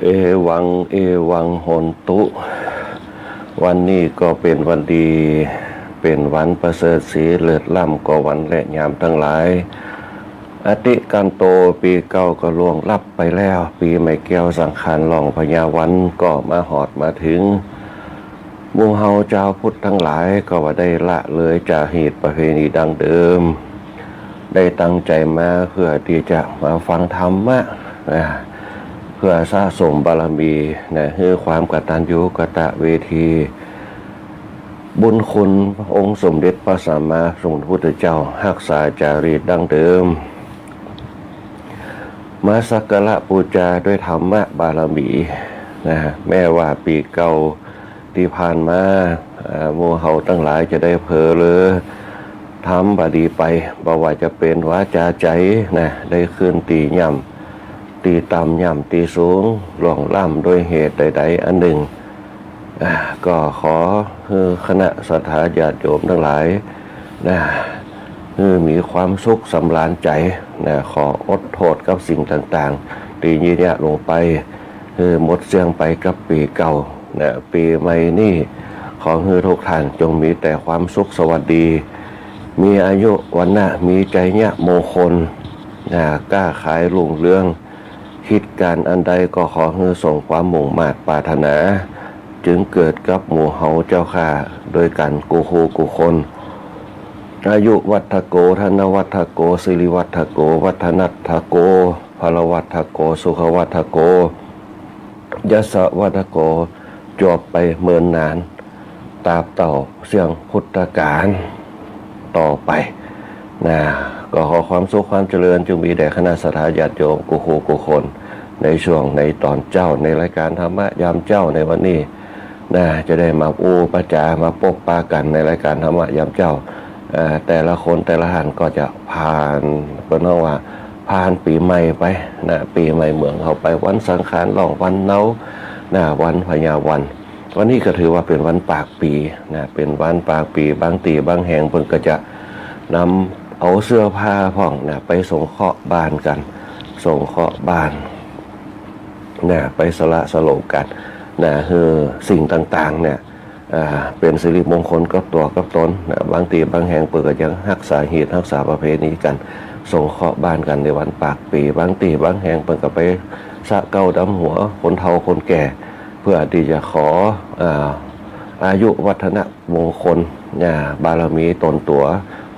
เอวังเอวังโหนตุวันนี้ก็เป็นวันดีเป็นวันประเสริฐสีเลิศล้ำก็วันและยามทั้งหลายอติกันโตปีเก่าก็ล่วงลับไปแล้วปีใหม่แก้วสังขารหล่องพญาวันก็มาหอดมาถึงหมู่เฮาเจ้าพุทธทั้งหลายก็ว่าได้ละเลยจากเหตุประเพณีดังเดิมได้ตั้งใจมาเพื่อที่จะมาฟังธรรมะเพื่อสะสมบารมีให้ความกตัญญูกตเวทีบุญคุณองค์สมเด็จพระสัมมาสัมพุทธเจ้ารักษาจารีตดังเดิมมาสักการะบูชาด้วยธรรมะบารมีแม้ว่าปีเก่าที่ผ่านมาหมู่เฮาทั้งหลายจะได้เผลอเลยทำบดีไปบ่ว่าจะเป็นวาจาใจได้ขึ้นตีย่ำตีต่ำย่ำตีสูงหลวงล่ำโดยเหตุใดๆอันหนึ่งก็ขอคณะสัทธาญาติโยมทั้งหลายมีความสุขสำราญใจขออดโทษกับสิ่งต่างๆที่ยืดยะลงไปหมดเสียงไปกับปีเก่าปีใหม่นี่ขอให้ทุกท่านจงมีแต่ความสุขสวัสดีมีอายุวันนะมีใจเนี่ยมงคลกล้าขายรุ่งเรืองคิดการอันใดก็ขอให้ส่งความมุ่งมา่ปรารถนาจึงเกิดกับหมู่เฮาเจ้าค่ะโดยกันกูคูกูคนอายุวัฏโกธนวัฏโกสิริวัฏโกวัฒนัฏโกพลวัฏโกสุขวัฏโกยศวัฏโกจบไปเมินนานตราบเต่าเสียงพุทธกาลต่อไปก็ขอความสุขความเจริญจงมีแด่คณะสัทธาญาติโยมกูคูกูคนในช่วงในตอนเจ้าในรายการธรรมะยามเจ้าในวันนี้จะได้มาประจามาปกปากันในรายการธรรมะยามเจ้าแต่ละคนแต่ละท่านก็จะผ่านเป็นว่าผ่านปีใหม่ไปปีใหม่เมืองเขาไปวันสังขารหล่องวันเนาวันพญาวันนี้ก็ถือว่าเป็นวันปากปีเป็นวันปากปีบางตีบางแห่งเพิ่นก็จะนำเอาเสื้อผ้าผ่องไปส่งเคราะห์บ้านกันส่งเคราะห์บ้านไปสละสโลกกันคือสิ่งต่างๆเป็นสิริมงคลกับตัวกับตนบางตีบางแห่งเปิดก็ยังรักษาเหตุรักษาประเพณีกันส่งเคราะห์บ้านกันในวันปากปีบางตีบางแห่งเปิดก็ไปสะเก้าดำหัวคนเฒ่าคนแก่เพื่อที่จะขออายุวัฒนมงคลบารมีตนตัว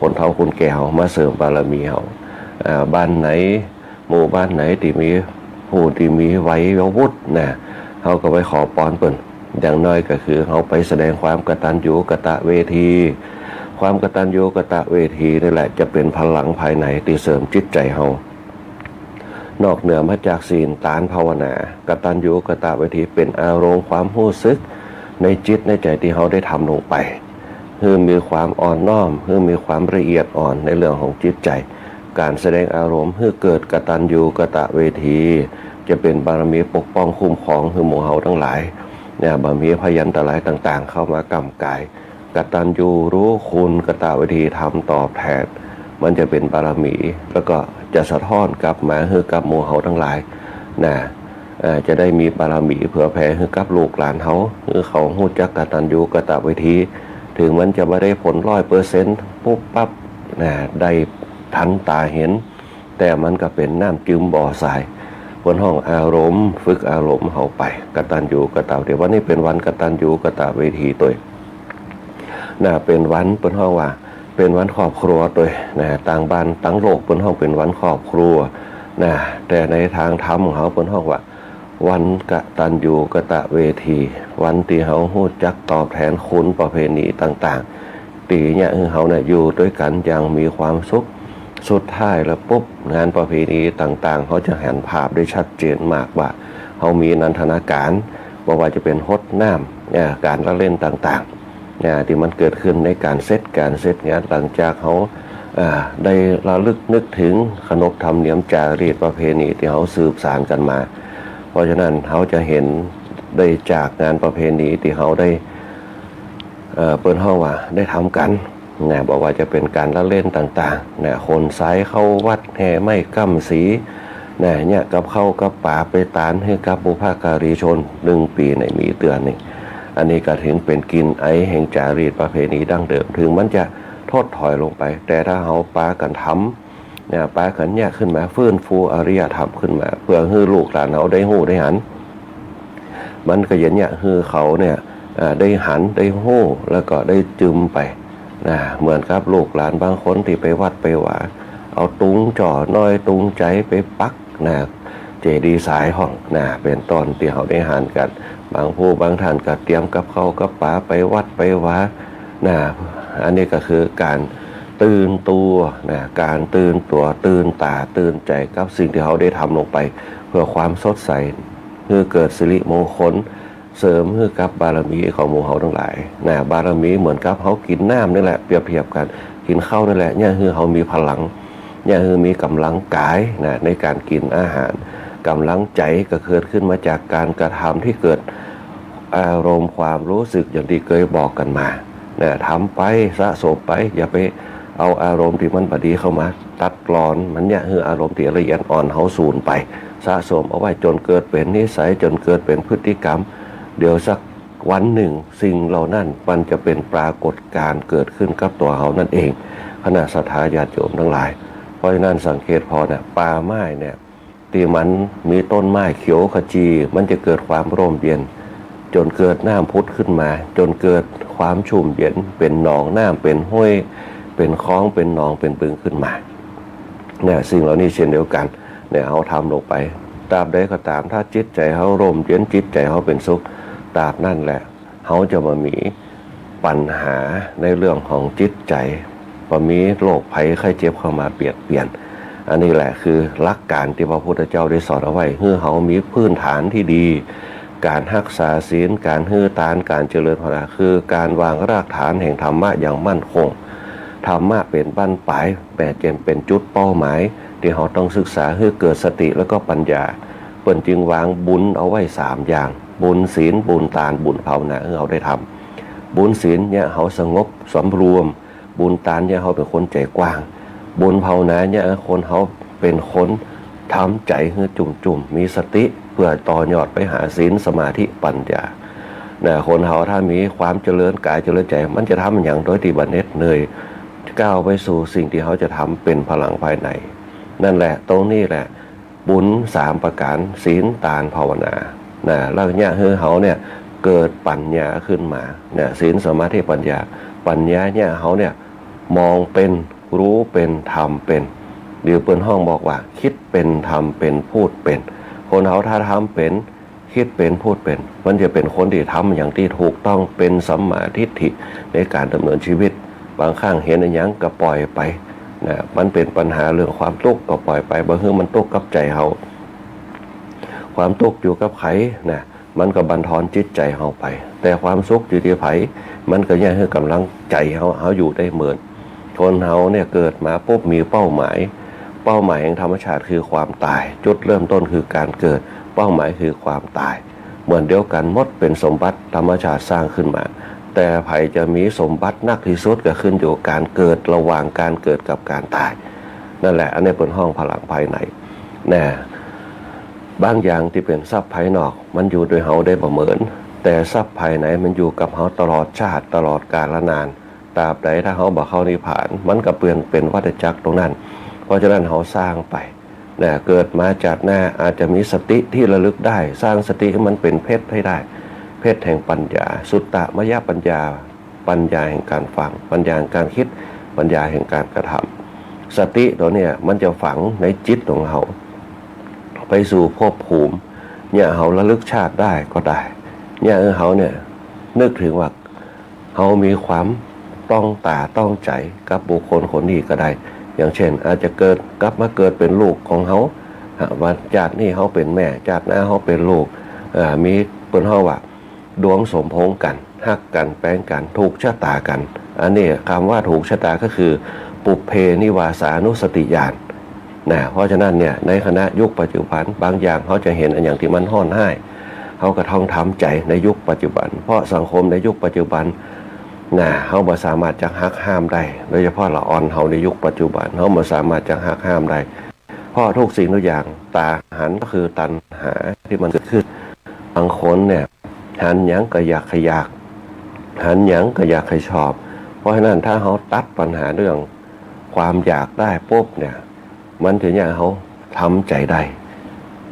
คนเฒ่าคนแก่มาเสริมบารมีเขาบ้านไหนหมู่บ้านไหนที่มีผู้ที่มีไหววุฒิเขาก็ไปขอปอนเปิ่นอย่างน้อยก็คือเขาไปแสดงความกตัญญูกตเวทีความกตัญญูกตเวทีนี่แหละจะเป็นพลังภายในที่เสริมจิตใจเขานอกเหนือมาจากศีลตานภาวนากตัญญูกตเวทีเป็นอารมณ์ความรู้สึกในจิตในใจที่เขาได้ทำลงไปคือมีความอ่อนน้อมคือมีความละเอียดอ่อนในเรื่องของจิตใจการแสดงอารมณ์เพื่อเกิดกตัญญูกตเวทีจะเป็นบารมีปกป้องคุ้มครองคือหมู่เฮาทั้งหลายบารมีพยันตรายต่างๆเข้ามากำกายกตัญญูรู้คุณกตเวทีทำตอบแทนมันจะเป็นบารมีแล้วก็จะสะท้อนกลับมาให้กับหมู่เฮาทั้งหลายจะได้มีบารมีเผื่อแผ่ให้กับลูกหลานเขาคือเขาฮู้จักกตัญญูกตเวทีถึงมันจะไม่ได้ผล100%ปุ๊บปั๊บได้ทันตาเห็นแต่มันก็เป็นน้ำจืมบ่อสายบนห้องอารมณ์ฝึกอารมณ์เขาไปกตัญญูกตเวทีวันนี้เป็นวันกตัญญูกตเวทีตัวเป็นวันบนห้องว่าเป็นวันครอบครัวตัวต่างบ้านต่างโลกบนห้องเป็นวันครอบครัวแต่ในทางธรรมของเขาบนห้องว่าวันกตัญญูกตเวทีวันที่เขาฮู้จักตอบแทนคุณประเพณีต่างๆปีเนี่ยเขาอยู่ด้วยกันอย่างมีความสุขสุดท้ายแล้วปุ๊บงานประเพณีต่างๆเขาจะเห็นภาพได้ชัดเจนมากว่าเขามีนันทนาการว่าจะเป็นฮดน้ำการละเล่นต่างๆที่มันเกิดขึ้นในการเซตงานหลังจากเขาได้ระลึกนึกถึงขนบธรรมเนียมจารีตประเพณีที่เขาสืบสานกันมาเพราะฉะนั้นเขาจะเห็นได้จากงานประเพณีที่เขาได้เปิดห้องว่าได้ทำกันบอกว่าจะเป็นการละเล่นต่างๆคนซ้ายเข้าวัดแห่ไม่กั้มสี เนี่ยกับเข้ากับป่าไปตานให้กับบุพการีชน1 ปีในมีเตือนนี่อันนี้ก็ถึงเป็นกินไอแห่งจารีตประเพณีดั้งเดิมถึงมันจะทดถอยลงไปแต่ถ้าเฮาปากันทำเนี่ยปากันเนี่ยขึ้นมาฟื้นฟูอริยธรรมขึ้นมาเพื่อให้ลูกหลานเฮาได้หู้ได้หันมันก็อย่างเนี่ยคือเขาเนี่ยได้หันได้หู้แล้วก็ได้จึมไปเหมือนกับลูกหลานบางคนที่ไปวัดไปว่าเอาตุงจ่อน้อยตุงใจไปปักเจดีย์สายห้องเป็นตอนที่เขาได้หันกันบางผู้บางท่านก็เตรียมกับเขากับป๋าไปวัดไปว่าอันนี้ก็คือการตื่นตัวการตื่นตัวตื่นตาตื่นใจกับสิ่งที่เขาได้ทำลงไปเพื่อความสดใสเพื่อเกิดสิริมงคลเสริมเพื่อกับบารมีของหมู่เขาทั้งหลายบารมีเหมือนกับเขากินน้ำนี่แหละเปรียบเทียบกันกินข้าวนี่แหละเนี่ยคือเขามีพลังเนี่ยคือมีกำลังกายในการกินอาหารกำลังใจก็เกิดขึ้นมาจากการกระทำที่เกิดอารมณ์ความรู้สึกอย่างที่เคยบอกกันมาทำไปสะสมไปอย่าไปเอาอารมณ์ที่มันบดีเข้ามาตัดกรอนมันเนี่ยคืออารมณ์ที่ละเอียดอ่อนเฮาสูญไปสะสมเอาไว้จนเกิดเป็นนิสัยจนเกิดเป็นพฤติกรรมเดี๋ยวสักวันหนึ่งสิ่งเหล่านั้นมันจะเป็นปรากฏการณ์เกิดขึ้นกับตัวเฮานั่นเองขณะศรัทธาญาติโยมทั้งหลายเพราะฉะนั้นสังเกตพอป่าไม้เนี่ยที่มันมีต้นไม้เขียวขจีมันจะเกิดความร่มเย็นจนเกิดน้ำพุทธขึ้นมาจนเกิดความชุ่มเย็นเป็นหนองน้ำเป็นห้วยเป็นคลองเป็นหนองเป็นบึงขึ้นมาสิ่งเหล่านี้เช่นเดียวกันเอาทำลงไปตราบใดก็ตามถ้าจิตใจเขาร่มเย็นจิตใจเขาเป็นสุขตราบนั่นแหละเขาจะมามีปัญหาในเรื่องของจิตใจมีโรคภัยไข้เจ็บเข้ามาเปลี่ยนอันนี้แหละคือหลักการที่พระพุทธเจ้าได้สอนเอาไว้เพื่อเขามีพื้นฐานที่ดีการรักษาศีลการฮือทานการเจริญภาวนาคือการวางรากฐานแห่งธรรมะอย่างมั่นคงธรรมะเป็นบั้นปลายแต่เป็นจุดเป้าหมายที่เราต้องศึกษาให้เกิดสติแล้วก็ปัญญาเปิ้นจึงวางบุญเอาไว้3อย่างบุญศีลบุญทานบุญภาวนาให้เราได้ทำบุญศีลเนี่ยเขาสงบสำรวมบุญทานเนี่ยเขาเป็นคนใจกว้างบุญภาวนาเนี่ยคนเขาเป็นคนทำใจให้จุ่มมีสติเพื่อต่อยอดไปหาศีลสมาธิปัญญาคนเขาถ้ามีความเจริญกายเจริญใจมันจะทำอย่างโดยที่บันเน็ตเหนื่อยก้าวไปสู่สิ่งที่เขาจะทำเป็นพลังภายในนั่นแหละตรงนี้แหละบุญ3ประการศีลทานภาวนาแล้วเนี่ยเขาเนี่ยเกิดปัญญาขึ้นมาศีลสมาธิปัญญาเนี่ยเขาเนี่ยมองเป็นรู้เป็นทำเป็นหรือเปิ้นห้องบอกว่าคิดเป็นทำเป็นพูดเป็นคนเขาถ้าทำเป็นคิดเป็นพูดเป็นมันจะเป็นคนที่ทำอย่างที่ถูกต้องเป็นสัมมาทิฏฐิในการดำเนินชีวิตบางครั้งเห็นอะไรอย่างก็ปล่อยไปมันเป็นปัญหาเรื่องความทุกข์ก็ปล่อยไปบางทีมันทุกข์กับใจเขาความทุกข์อยู่กับไผมันก็บั่นทอนจิตใจเขาไปแต่ความสุขอยู่ที่ไผมันก็ยังให้กำลังใจเขาอยู่ได้เหมือนคนเขาเนี่ยเกิดมาปุ๊บมีเป้าหมายแห่งธรรมชาติคือความตายจุดเริ่มต้นคือการเกิดเป้าหมายคือความตายเหมือนเดียวกันหมดเป็นสมบัติธรรมชาติสร้างขึ้นมาแต่ไผจะมีสมบัตินักที่สุดก็ขึ้นอยู่การเกิดระหว่างการเกิดกับการตายนั่นแหละอันนี้เป็นห้องพลังภายในบางอย่างที่เป็นทรัพย์ภายนอกมันอยู่โดยเฮาได้ประเมินแต่ทรัพย์ภายในมันอยู่กับเฮาตลอดชาติตลอดกาลนานตราบใดถ้าเฮาบ่เข้านิพพานมันก็เปลี่ยนเป็นวัฏจักรตรงนั้นเพราะฉะนั้นเฮาสร้างไปเกิดมาจากหน้าอาจจะมีสติที่ระลึกได้สร้างสติให้มันเป็นเพชรให้ได้เพชรแห่งปัญญาสุตตมยปัญญาแห่งการฟังปัญญาแห่งการคิดปัญญาแห่งการกระทำสติตัวเนี้ยมันจะฝังในจิตของเฮาไปสู่ภพภูมิเนี่ยเฮาระลึกชาติได้ก็ได้เนี่ยเฮาเนี่ยนึกถึงว่าเฮามีความต้องตาต้องใจกับบุคคลคนนี้ก็ได้อย่างเช่นอาจจะเกิดกลับมาเกิดเป็นลูกของเฮาว่าชาตินี้เฮาเป็นแม่ชาติหน้าเฮาเป็นลูกมีเปิ้นเฮาว่าดวงสมพงษ์กันฮักกันแปลงกันถูกชะตากันอันนี้คำว่าถูกชะตาก็คือปุพเพนิวาสานุสติญาณเพราะฉะนั้นเนี่ยในคณะยุคปัจจุบันบางอย่างเขาจะเห็นอย่างที่มันห้อนให้เขาก็ท่องทำใจในยุคปัจจุบันเพราะสังคมในยุคปัจจุบันเขาบ่สามารถจะหักห้ามได้โดยเฉพาะละอ่อนเขาในยุคปัจจุบันเขาบ่สามารถจะหักห้ามได้ เพราะทุกสิ่งทุกอย่างตาหันก็คือตัณหาที่มันเกิดขึ้นบางคนเนี่ยหันหยังก็อยากขยากหันหยังก็อยากให้ชอบเพราะฉะนั้นถ้าเขาตัดปัญหาเรื่องความอยากได้ปุ๊บเนี่ยมันถึงอย่างเขาทำใจได้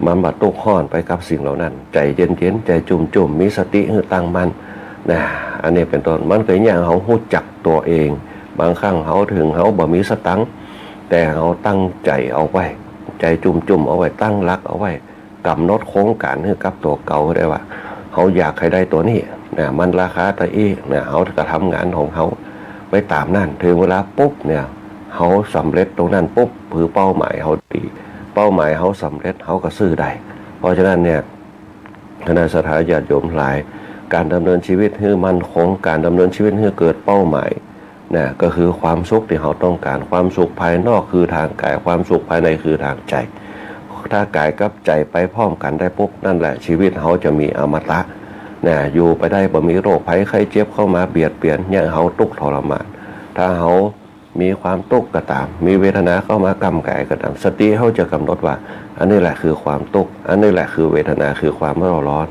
มันบัดตุกห้อนไปกับสิ่งเหล่านั้นใจเย็นๆใจจุ่มๆมีสติให้ตั้งมั่นนะอันนี้เป็นต้นมันก็อย่างเขารู้จักตัวเองบางครั้งเขาถึงเขาบ่มีสตังค์แต่เขาตั้งใจเอาไว้ใจจุ่มเอาไว้ตั้งรักเอาไว้กำหนดโครงการให้กับตัวเก่าได้ว่าเขาอยากให้ได้ตัวนี้นะมันราคาตะอี้นะเขาจะทำงานของเขาไปตามนั่นถึงเวลาปุ๊บเนี่ยเขาสำเร็จตรงนั้นปุ๊บผือเป้าหมายเขาดีเป้าหมายเขาสำเร็จเขาก็ซื้อได้เพราะฉะนั้นเนี่ยคณะสัตยาติโยมหลายการดำเนินชีวิตให้มั่นคงการดำเนินชีวิตให้เกิดเป้าหมายนะก็คือความสุขที่เขาต้องการความสุขภายนอกคือทางกายความสุขภายในคือทางใจถ้ากายกับใจไปพร้อมกันได้ปุ๊บนั่นแหละชีวิตเขาจะมีอมตะนะอยู่ไปได้บ่มีโรคภัยไข้เจ็บเข้ามาเบียดเบียนเนี่ยเขาทุกข์ทรมานถ้าเขามีความทุกข์ก็ตามมีเวทนาเข้ามากำกายก็ตามสติเขาจะกำหนดว่าอันนี้แหละคือความทุกข์อันนี้แหละคือเวทนาคือความร้อน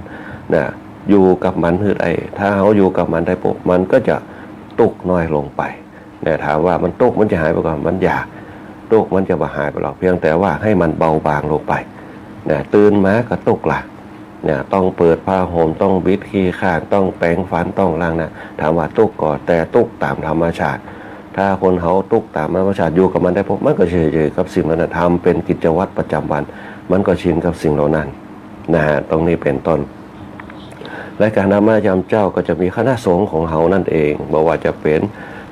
นะอยู่กับมันคือไอ้ถ้าเขาอยู่กับมันได้ปุ๊บมันก็จะทุกข์น้อยลงไปเนี่ยถามว่ามันทุกข์มันจะหายไปก่อนมันอยากทุกข์มันจะบ่หายไปหรอกเพียงแต่ว่าให้มันเบาบางลงไปเนี่ยตื่นมาก็ทุกข์ละเนี่ยต้องเปิดผ้าห่มต้องบิดขี้ข้างต้องแปรงฟันต้องล้างหน้าถามว่าทุกข์ก่อนแต่ทุกข์ตามธรรมชาติถ้าคนเขาทุกข์ตามธรรมชาติอยู่กับมันได้ปุ๊บมันก็เฉยๆกับสิ่งนั้นทำเป็นกิจวัตรประจำวันมันก็ชินกับสิ่งเหล่านั้นนะฮะตรงนี้เป็นต้นและการนำมาจำเจ้าก็จะมีคณะสงฆ์ของเขานั่นเองบอกว่าจะเป็น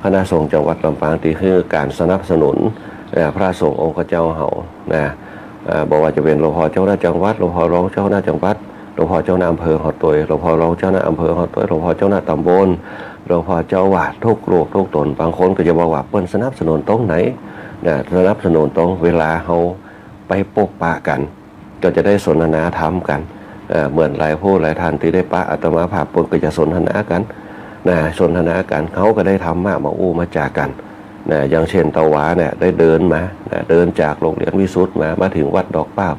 คณะสงฆ์จังหวัดลำปางที่คือการสนับสนุนพระสงฆ์องค์เจ้าเขานะบอกว่าจะเป็นหลวงพ่อเจ้าหน้าจังหวัดหลวงพ่อรองเจ้าหน้าจังหวัดหลวงพ่อเจ้าหน้าอำเภอหอตัวหลวงพ่อรองเจ้าหน้าอำเภอหอตัวหลวงพ่อเจ้าหน้าตำบลหลวงพ่อเจ้าวาดทุกโลกทุกตนบางคนก็จะบอกว่าเปิ้นสนับสนุนตรงไหนนะสนับสนุนตรงเวลาเขาไปปกปะกันก็จะได้สนทนาธรรมกันเหมือนหลายผู้หลายท่านที่ได้ปะอาตมาภาพปนก็จะสนทนากันนะสนทนากันเขาก็ได้ทำมาอู้มาจากกันนะอย่างเช่นตะวาเนี่ยได้เดินมานะเดินจากโรงเรียนวิสุทธ์มาถึงวัดดอกเป้า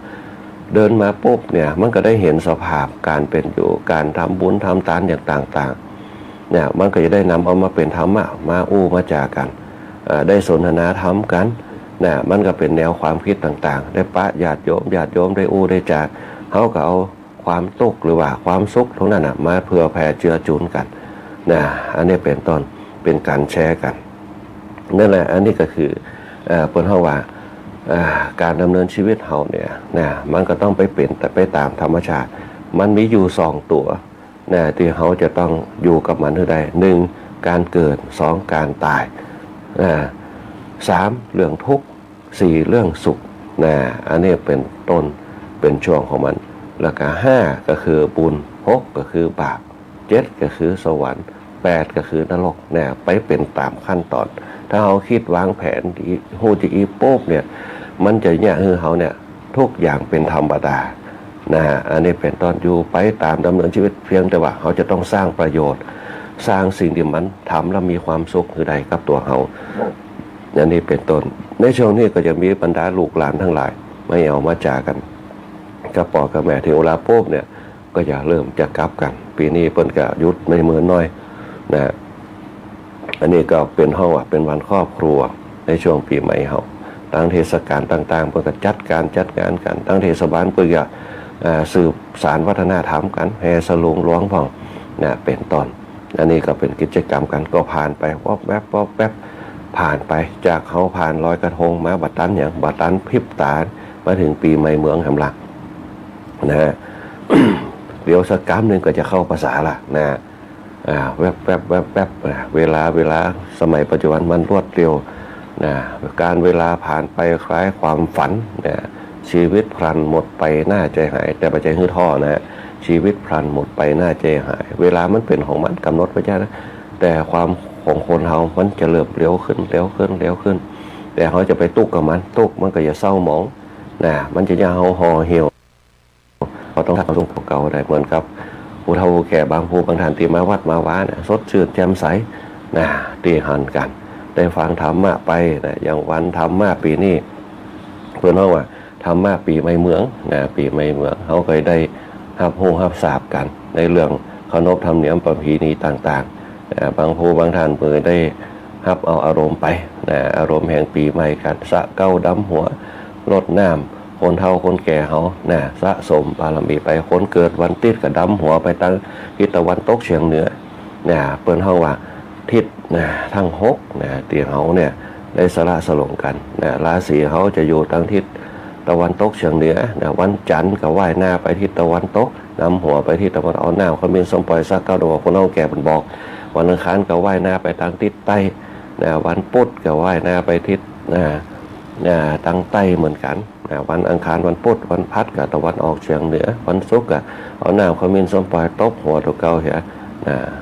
เดินมาปุ๊บเนี่ยมันก็ได้เห็นสภาพการเป็นอยู่การทำบุญทำทานอย่างต่างๆเนี่ยมันก็จะได้นำเอามาเป็นธรรมะมาอู้มาจากกันได้สนทนาธรรมกันนะมันก็เป็นแนวความคิดต่างๆได้ปะญาติโยมได้อู้ได้จากเขาก็เอาความทุกข์หรือว่าความสุขทั้งนั้นมาเพื่อแผ่เจือจุนกันนะอันนี้เป็นต้นเป็นการแชร์กันนั่นแหละอันนี้ก็คือเปิ้นเฮาว่าการดำเนินชีวิตเฮาเนี่ยนะมันก็ต้องไปเป็นแต่ไปตามธรรมชาติมันมีอยู่2ตัวนะที่เฮาจะต้องอยู่กับมันให้ได้1การเกิด2การตาย3เรื่องทุกข์4เรื่องสุขนะอันนี้เป็นต้นเป็นช่วงของมันแล้วก็5ก็คือบุญ6ก็คือบาป7ก็คือสวรรค์8ก็คือนรกเนี่ยไปเป็นตามขั้นตอนถ้าเขาคิดวางแผนฮู้จิอีโป๊บเนี่ยมันจะเนี่ยเขาเนี่ยทุกอย่างเป็นธรรมดานะอันนี้เป็นตอนอยู่ไปตามดำเนินชีวิตเพียงแต่ว่าเขาจะต้องสร้างประโยชน์สร้างสิ่งที่มันทำแล้วมีความสุขคือใดกับตัวเขาอันนี้เป็นต้นในช่วงนี้ก็จะมีบรรดาลูกหลานทั้งหลายไม่เอามาจากกันกับพ่อกับแม่ถึงเวลาปุ๊บเนี่ยก็จะเริ่มจะกลับกันปีนี้เปิ้นก็หยุดไม่เหมือนน้อยนะอันนี้ก็เป็นห้องเป็นวันครอบครัวในช่วงปีใหม่เฮาตั้งเทศกาลต่างๆเพื่อจัดงานกันตั้งเทศบาลเพื่อสืบสารวัฒนธรรมกันแห่สลุงหลวงพ่องนะเป็นต้นอันนี้ก็เป็นกิจกรรมกันก็ผ่านไปวอบแวบผ่านไปจากเขาผ่านลอยกระทงมาบัดตันอย่างบัดตันพริบตามาถึงปีใหม่เมืองแห่งหลักนะ เดี๋ยวสักกรรมนึงก็จะเข้าภาษาละนะแวบเวลาสมัยปัจจุบันมันรวดเร็วนะการเวลาผ่านไปคล้ายความฝันนะชีวิตพลันหมดไปน่าใจหายแต่ปัจจัยหื้อท่อนะชีวิตพลันหมดไปน่าใจหายเวลามันเป็นของมันกำหนดไว้ใช่นะแต่ความของคนเรามันจะเร็วขึ้นแต่เขาจะไปตุกกับมันก็จะเศร้าหมองนะมันจะยาวห่อเหี่ยวเขาต้องทำตรงเก่าได้เหมือนกับผู้เฒ่าแก่บางผู้บางท่านที่มาวัดมาว้าเนี่ยสดชื่นแจ่มใสนะตีหันกันได้ฟังธรรมะไปนะอย่างวันธรรมะปีนี้เพื่อนว่า ทำมาปีใหม่เมืองปีใหม่เมืองเขาก็ได้รับรู้รับทราบกันในเรื่องขนบธรรมเนียมประเพณีต่างๆบางผู้บางท่านเปิดได้รับเอาอารมณ์ไปอารมณ์แห่งปีใหม่กันสะเก้าดำหัวรดน้ำคนเฒ่าคนแก่เขาสะสมบารมีไปคนเกิดวันติดกับดำหัวไปตั้งทิศตะวันตกเฉียงเหนือเปิ้นเฮาว่าทิศทั้ง6ที่เฮาได้สละสลงกันราศีเขาจะอยู่ทางทิศตะวันตกเฉียงเหนือวันจันทร์ก็ว่ายหน้าไปทิศตะวันตกนำหัวไปทิศตะวันออกหน้าเขามีสมปล่อยสักเก้าดอกคนเฒ่าแก่เพิ่นบอกวันอังคารก็ว่ายหน้าไปทางทิศใต้วันพุธก็ว่ายหน้าไปทิศทางใต้เหมือนกันวันอังคารวันพุธวันพฤหัสก็ตะวันออกเฉียงเหนือวันศุกร์ก็เอาหน้าเขามีสมปล่อยตกหัวตัวเก่าเหีย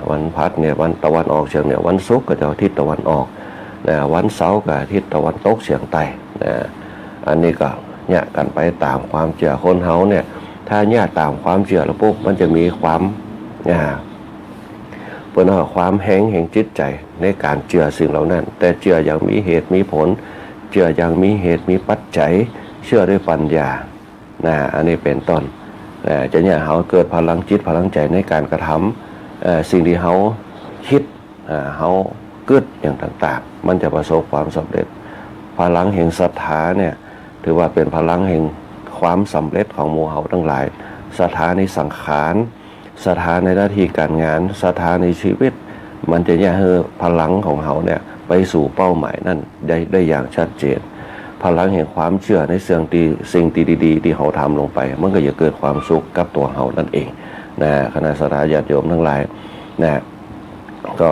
วันพฤหัสวันตะวันออกเฉียงเหนือวันศุกร์ก็จะทิศตะวันออกวันเสาร์ก็ทิศตะวันตกเฉียงใต้อันนี้ก็เนี่ยกันไปตามความเชื่อคนเฮาถ้าเนี่ยตามความเชื่อแล้วปุ๊บมันจะมีความเปิ้นว่าความแห่งจิตใจในการเชื่อสิ่งเหล่านั้นแต่เชื่ออย่างมีเหตุมีผลเชื่ออย่างมีเหตุมีปัจจัยเชื่อด้วยปัญญาอันนี้เป็นต้นจะเนี่ยเฮาเกิดพลังจิตพลังใจในการกระทำสิ่งที่เฮาคิดเฮาเกิดอย่างต่างๆมันจะประสบความสำเร็จพลังแห่งศรัทธาเนี่ยถือว่าเป็นพลังแห่งความสำเร็จของหมู่เฮาทั้งหลายศรัทธาในสังขารศรัทธาในหน้าที่การงานศรัทธาในชีวิตมันจะเนี่ยให้พลังของเฮาเนี่ยไปสู่เป้าหมายนั่นได้อย่างชัดเจนพลังแห่งความเชื่อในสิ่งดีๆที่เฮาทำลงไปมันก็จะเกิดความสุขกับตัวเฮานั่นเองคณะศรัทธาญาติโยมทั้งหลายก็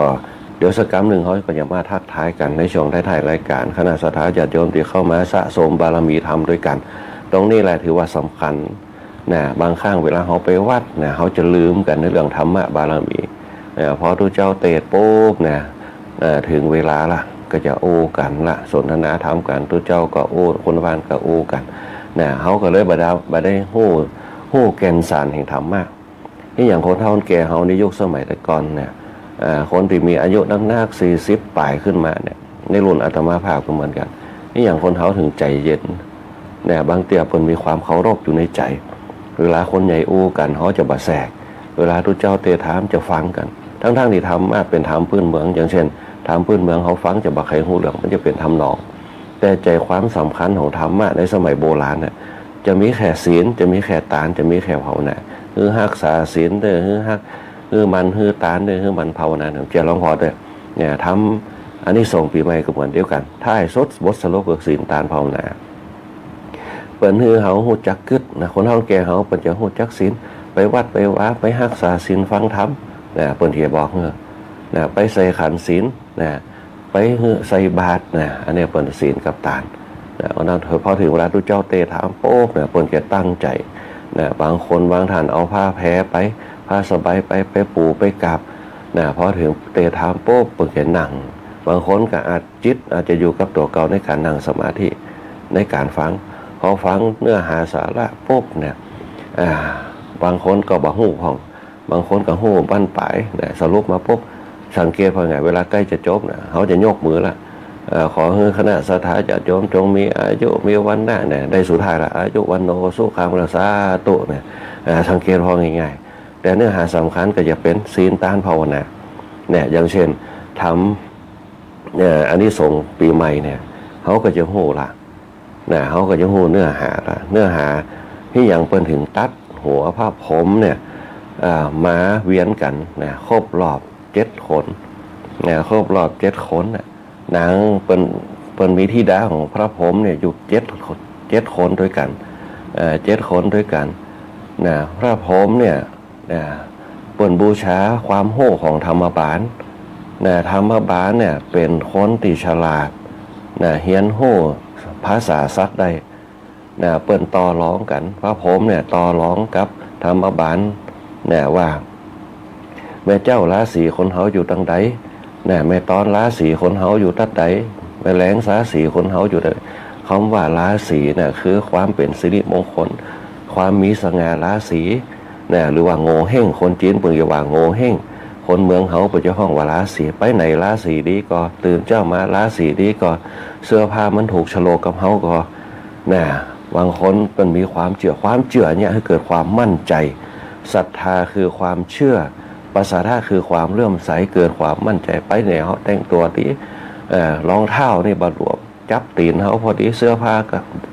เดี๋ยวสักคำหนึ่งเขาก็จะมาทักทายกันในช่วงท้ายๆรายการคณะศรัทธาญาติโยมที่เข้ามาสะสมบารมีธรรมด้วยกันตรงนี้แหละถือว่าสำคัญบางครั้งเวลาเขาไปวัดเขาจะลืมกันในเรื่องธรรมะบารมีพอทุเจ้าเตะปุ๊บถึงเวลาละก็จะโอ้กันละสนทนาธรรมกันทุเจ้าก็โอ้คนบ้านก็โอ้กันเขาก็เลยบ่ได้ฮู้แก่นสารแห่งธรรมะนี่อย่างคนเฒ่าคนแก่เขาในยุคสมัยแต่ก่อนคนที่มีอายุนัก40ปลายขึ้นมาในรุ่นอาตมาภาพก็เหมือนกันนี่อย่างคนเขาถึงใจเย็นบางเตี่ยเพิ่นมีความเคารพอยู่ในใจเวลาคนใหญ่อู้กันเขาจะบ่แสกเวลาทุเจ้าเตะถามจะฟังกันทั้งที่ธรรมะเป็นธรรมพื้นเมืองอย่างเช่นธรรมพื้นเมืองเขาฟังจะบ่ใครฮู้เรื่องมันจะเป็นธรรมนองแต่ใจความสำคัญของธรรมะในสมัยโบราณจะมีแค่ศีลจะมีแค่ตานจะมีแค่ภาวนาคือรักษาศีลคือฮักคือมันคือตานคือมันภาวนาเจ้าหลวงพ่อทำอันนี้ส่งปีใหม่ก็เหมือนเดียวกันถ้าให้สดบทสรุปคือศีลตานภาวนาเปิ้นฮือเฮาฮู้จักกึดคนเฮาแก่เฮาเปิ้นจะฮู้จักศีลไปวัดไปวาไปรักษาศีลฟังธรรมเปิ้นที่บอกไปใส่ขันศีลไปใส่บาตรอันนี้เปิ้นศีลกับตานวันนั้นพอถึงเวลาทุเจ้าเตถามโป๊บเปิ้นจะตั้งใจบางคนบางท่านเอาผ้าแพรไปผ้าสบายไปปูไปกราบพอถึงเตถามโป๊บเปิ้นจะนั่งบางคนก็อาจจะอยู่กับตัวเก่าในการนั่งสมาธิในการฟังพอฟังเนื้อหาสาระปุ๊บบางคนก็บ่ฮู้พ้องบางคนก็ฮู้บั้นปลายสรุปมาปุ๊บสังเกตพอไงเวลาใกล้จะจบเขาจะยกมือละขอให้คณะศรัทธาญาติโยมจงมีอายุมีวันนะได้สุดท้ายละอายุวันโนสุขังสาธุสังเกตพอง่ายๆแต่เนื้อหาสำคัญก็จะเป็นศีลตานภาวนาอย่างเช่นทำอันนี้ส่งปีใหม่เขาก็จะฮู้ละเขาก็จะฮู้เนื้อหาที่อย่างเปิ้นถึงตัดหัวผ้าผมมาเวียนกันครบรอบ7 คนครบรอบ7 คนนางเปิ้นมีธิดาของพระผมอยู่7 คนด้วยกัน7 คนด้วยกันพระผมเปิ้นบูชาความโห่ของธรรมบาลธรรมบาลเป็นคนที่ฉลาดเฮียนโห่ภาษาสัตว์ได้เปิ้นต่อร้องกันพระผมต่อร้องกับธรรมบาลว่าแม่เจ้าราศีคนเฮาอยู่ตังใดแม่ตอนราศีคนเฮาอยู่ตัดใดแม่แหลงราศีคนเฮาอยู่ใดคำว่าราศีคือความเป็นสิริมงคลความมีสง่าราศีหรือว่าโง่เฮ่งคนจีนเปิ้นจะว่าโง่เฮ่งคนเมืองเฮาเปิ้นจะฮ้องว่าราศีไปไหนราศีดีก็ตื่นเจ้ามาราศีดีก็เสื้อผ้ามันถูกฉลกกับเฮาก็ บางคนมันมีความเชื่อเนี่ยให้เกิดความมั่นใจศรัทธาคือความเชื่อภาษาท่าคือความเลื่อมใสเกิดความมั่นใจไปเนี่ยเขาแต่งตัวดีรองเท้านี่บาหลวมจับตีนเขาพอดีเสื้อผ้า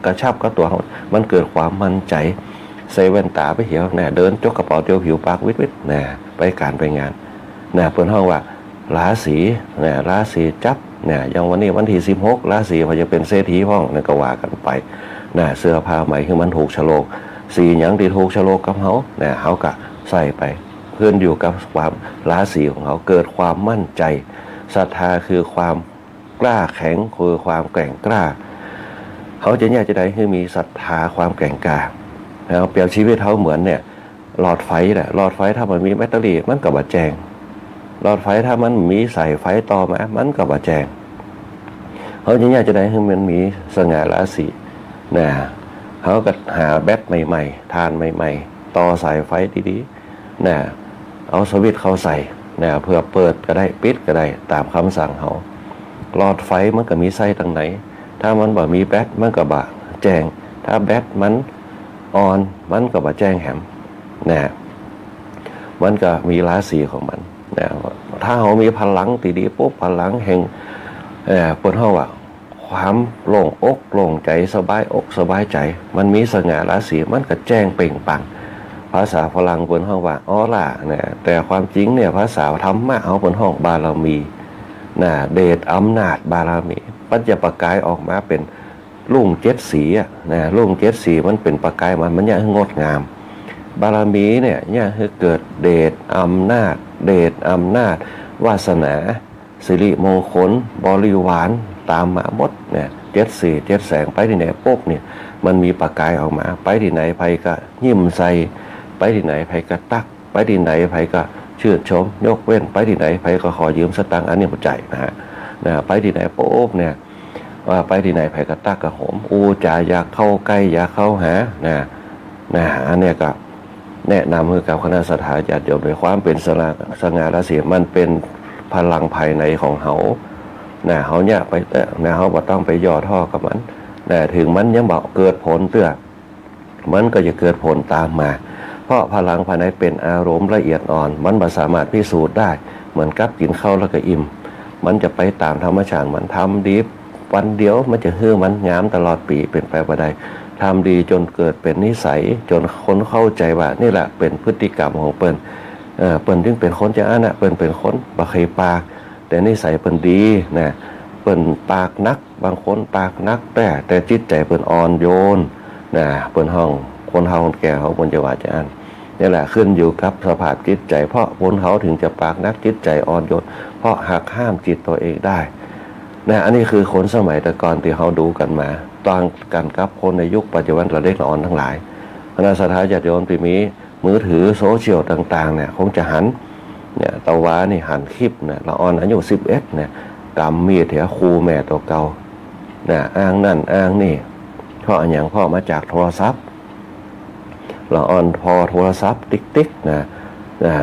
กระชับก็ตัวเขามันเกิดความมั่นใจใส่แว่นตาไปเหี่ยวเนี่ยเดินจกกระเป๋าเตียวผิวปากวิดเนี่ยไปการไปงานเนี่ยเปิดห้องว่าราศีเนี่ยราศีจับเนี่ยอย่างวันนี้วันที่16ราศีเขาจะเป็นเศรษฐีห้องนั่นก็ว่ากันไปเนี่ยเสื้อผ้าใหม่คือมันถูกฉลกสีหยังที่ถูกฉลกกับเขาเนี่ยเขาก็ใส่ไปเพื่อนอยู่กับความราศีของเขาเกิดความมั่นใจศรัทธาคือความกล้าแข็งคือความแกร่งกล้าเขาจะอยากจะได้ให้มีศรัทธาความแกร่งกล้าแล้วเปรียบชีวิตเขาเหมือนเนี่ยหลอดไฟแหละหลอดไฟถ้ามันมีแบตเตอรี่มันก็บาแจงหลอดไฟถ้ามันมีใส่ไฟต่อมามันก็บาแจงเขาจะอยากจะได้ให้มันมีสง่าราศีนะเขาก็หาแบตใหม่ๆทานใหม่ๆต่อสายไฟดีๆนะเอาสวิตช์เขาใส่นะเพื่อเปิดก็ได้ปิดก็ได้ตามคำสั่งเขาหลอดไฟมันก็มีไส้ตรงไหนถ้ามันบ่มีแบตมันก็บ่แจ้งถ้าแบตมันอ่อนมันก็บ่แจ้งแหมนะมันก็มีราศีของมันนะถ้าเขามีพลังดีๆปุ๊บพลังแห่งเปิดห้องว่าความโล่งอกโล่งใจสบายอกสบายใจมันมีสง่าราศีมันก็แจ้งเปล่งปลั่งภาษาฝรั่งเปิดห้องว่าออร่าเนี่ยแต่ความจริงเนี่ยภาษาธรรมะเขาเปิดห้องบารมีนะเดชอำนาจบารมีมันจะประกายออกมาเป็นลุ่ง7 สีนะลุ่ง7 สีมันเป็นประกายมันอย่างงดงามบารมีเนี่ยคือเกิดเดชอำนาจเดชอำนาจวาสนาสิริมงคลบริวารตามมาหมดเนี่ย7 สี7 แสงไปที่ไหนปุ๊บเนี่ยมันมีประกายออกมาไปที่ไหนไผก็ยิ้มใส่ไปที่ไหนไผก็ตักไปที่ไหนไผก็ชื่นชมยกเว้นไปที่ไหนไผก็ขอยืมสตังค์อันนี้หัวใจนะไปที่ไหนปุ๊บเนี่ยว่าไปที่ไหนไผก็ตักกระหมอูจ่าอยากเข้าใกล้อยากเข้าหาอันนี้ก็แนะนำคือกับคณะสัตยาญาติโยมโดยความเป็นสง่าราศีมันเป็นพลังภายในของเขาเขาเนี่ยไปเขาบ่ต้องไปย่อท่อกับมันถึงมันยังบอกเกิดผลเตื้อมันก็จะเกิดผลตามมาเพราะพลังภายในเป็นอารมณ์ละเอียดอ่อนมันบ่สามารถพิสูจน์ได้เหมือนกับกินข้าวแล้วก็อิ่มมันจะไปตามธรรมชาติมันทำดีวันเดียวมันจะมันงามตลอดปีเป็นไปบ่ได้ทำดีจนเกิดเป็นนิสัยจนคนเข้าใจว่านี่แหละเป็นพฤติกรรมของเปิ้นเปิ้นถึงเป็นคนจะอันน่ะเปิ้นเป็นคนบ่เคยปากแต่นิสัยเปิ้นดีนะเปิ้นปากนักบางคนปากนักแต่จิตใจเปิ้นอ่อนโยนนะเปิ้นห้องคนเฮาคนแก่เขาเปิ้นจะว่าจะอันนี่แหละขึ้นอยู่กับสภาพจิตใจเพราะคนเขาถึงจะปากนักจิตใจอ่อนโยนเพราะหักห้ามจิตตัวเองได้นะอันนี้คือคนสมัยแต่ก่อนที่เขาดูกันมาต่างกันกับคนในยุคปัจจุบันระเล็กละอ่อนทั้งหลายคณะสัตยาญาติโยมที่มีมือถือโซเชียลต่างๆเนี่ยคงจะหันเนี่ยตะวานี่หันคลิปเนี่ยละอ่อนอายุ11เนี่ยกำมีดเถอะครูแม่ตัวเก่าเนี่ยอ้างนั่นอ้างนี่เพราะอย่างพ่อมาจากโทรศัพท์ละอ่อนพอโทรศัพท์ติ๊กนะ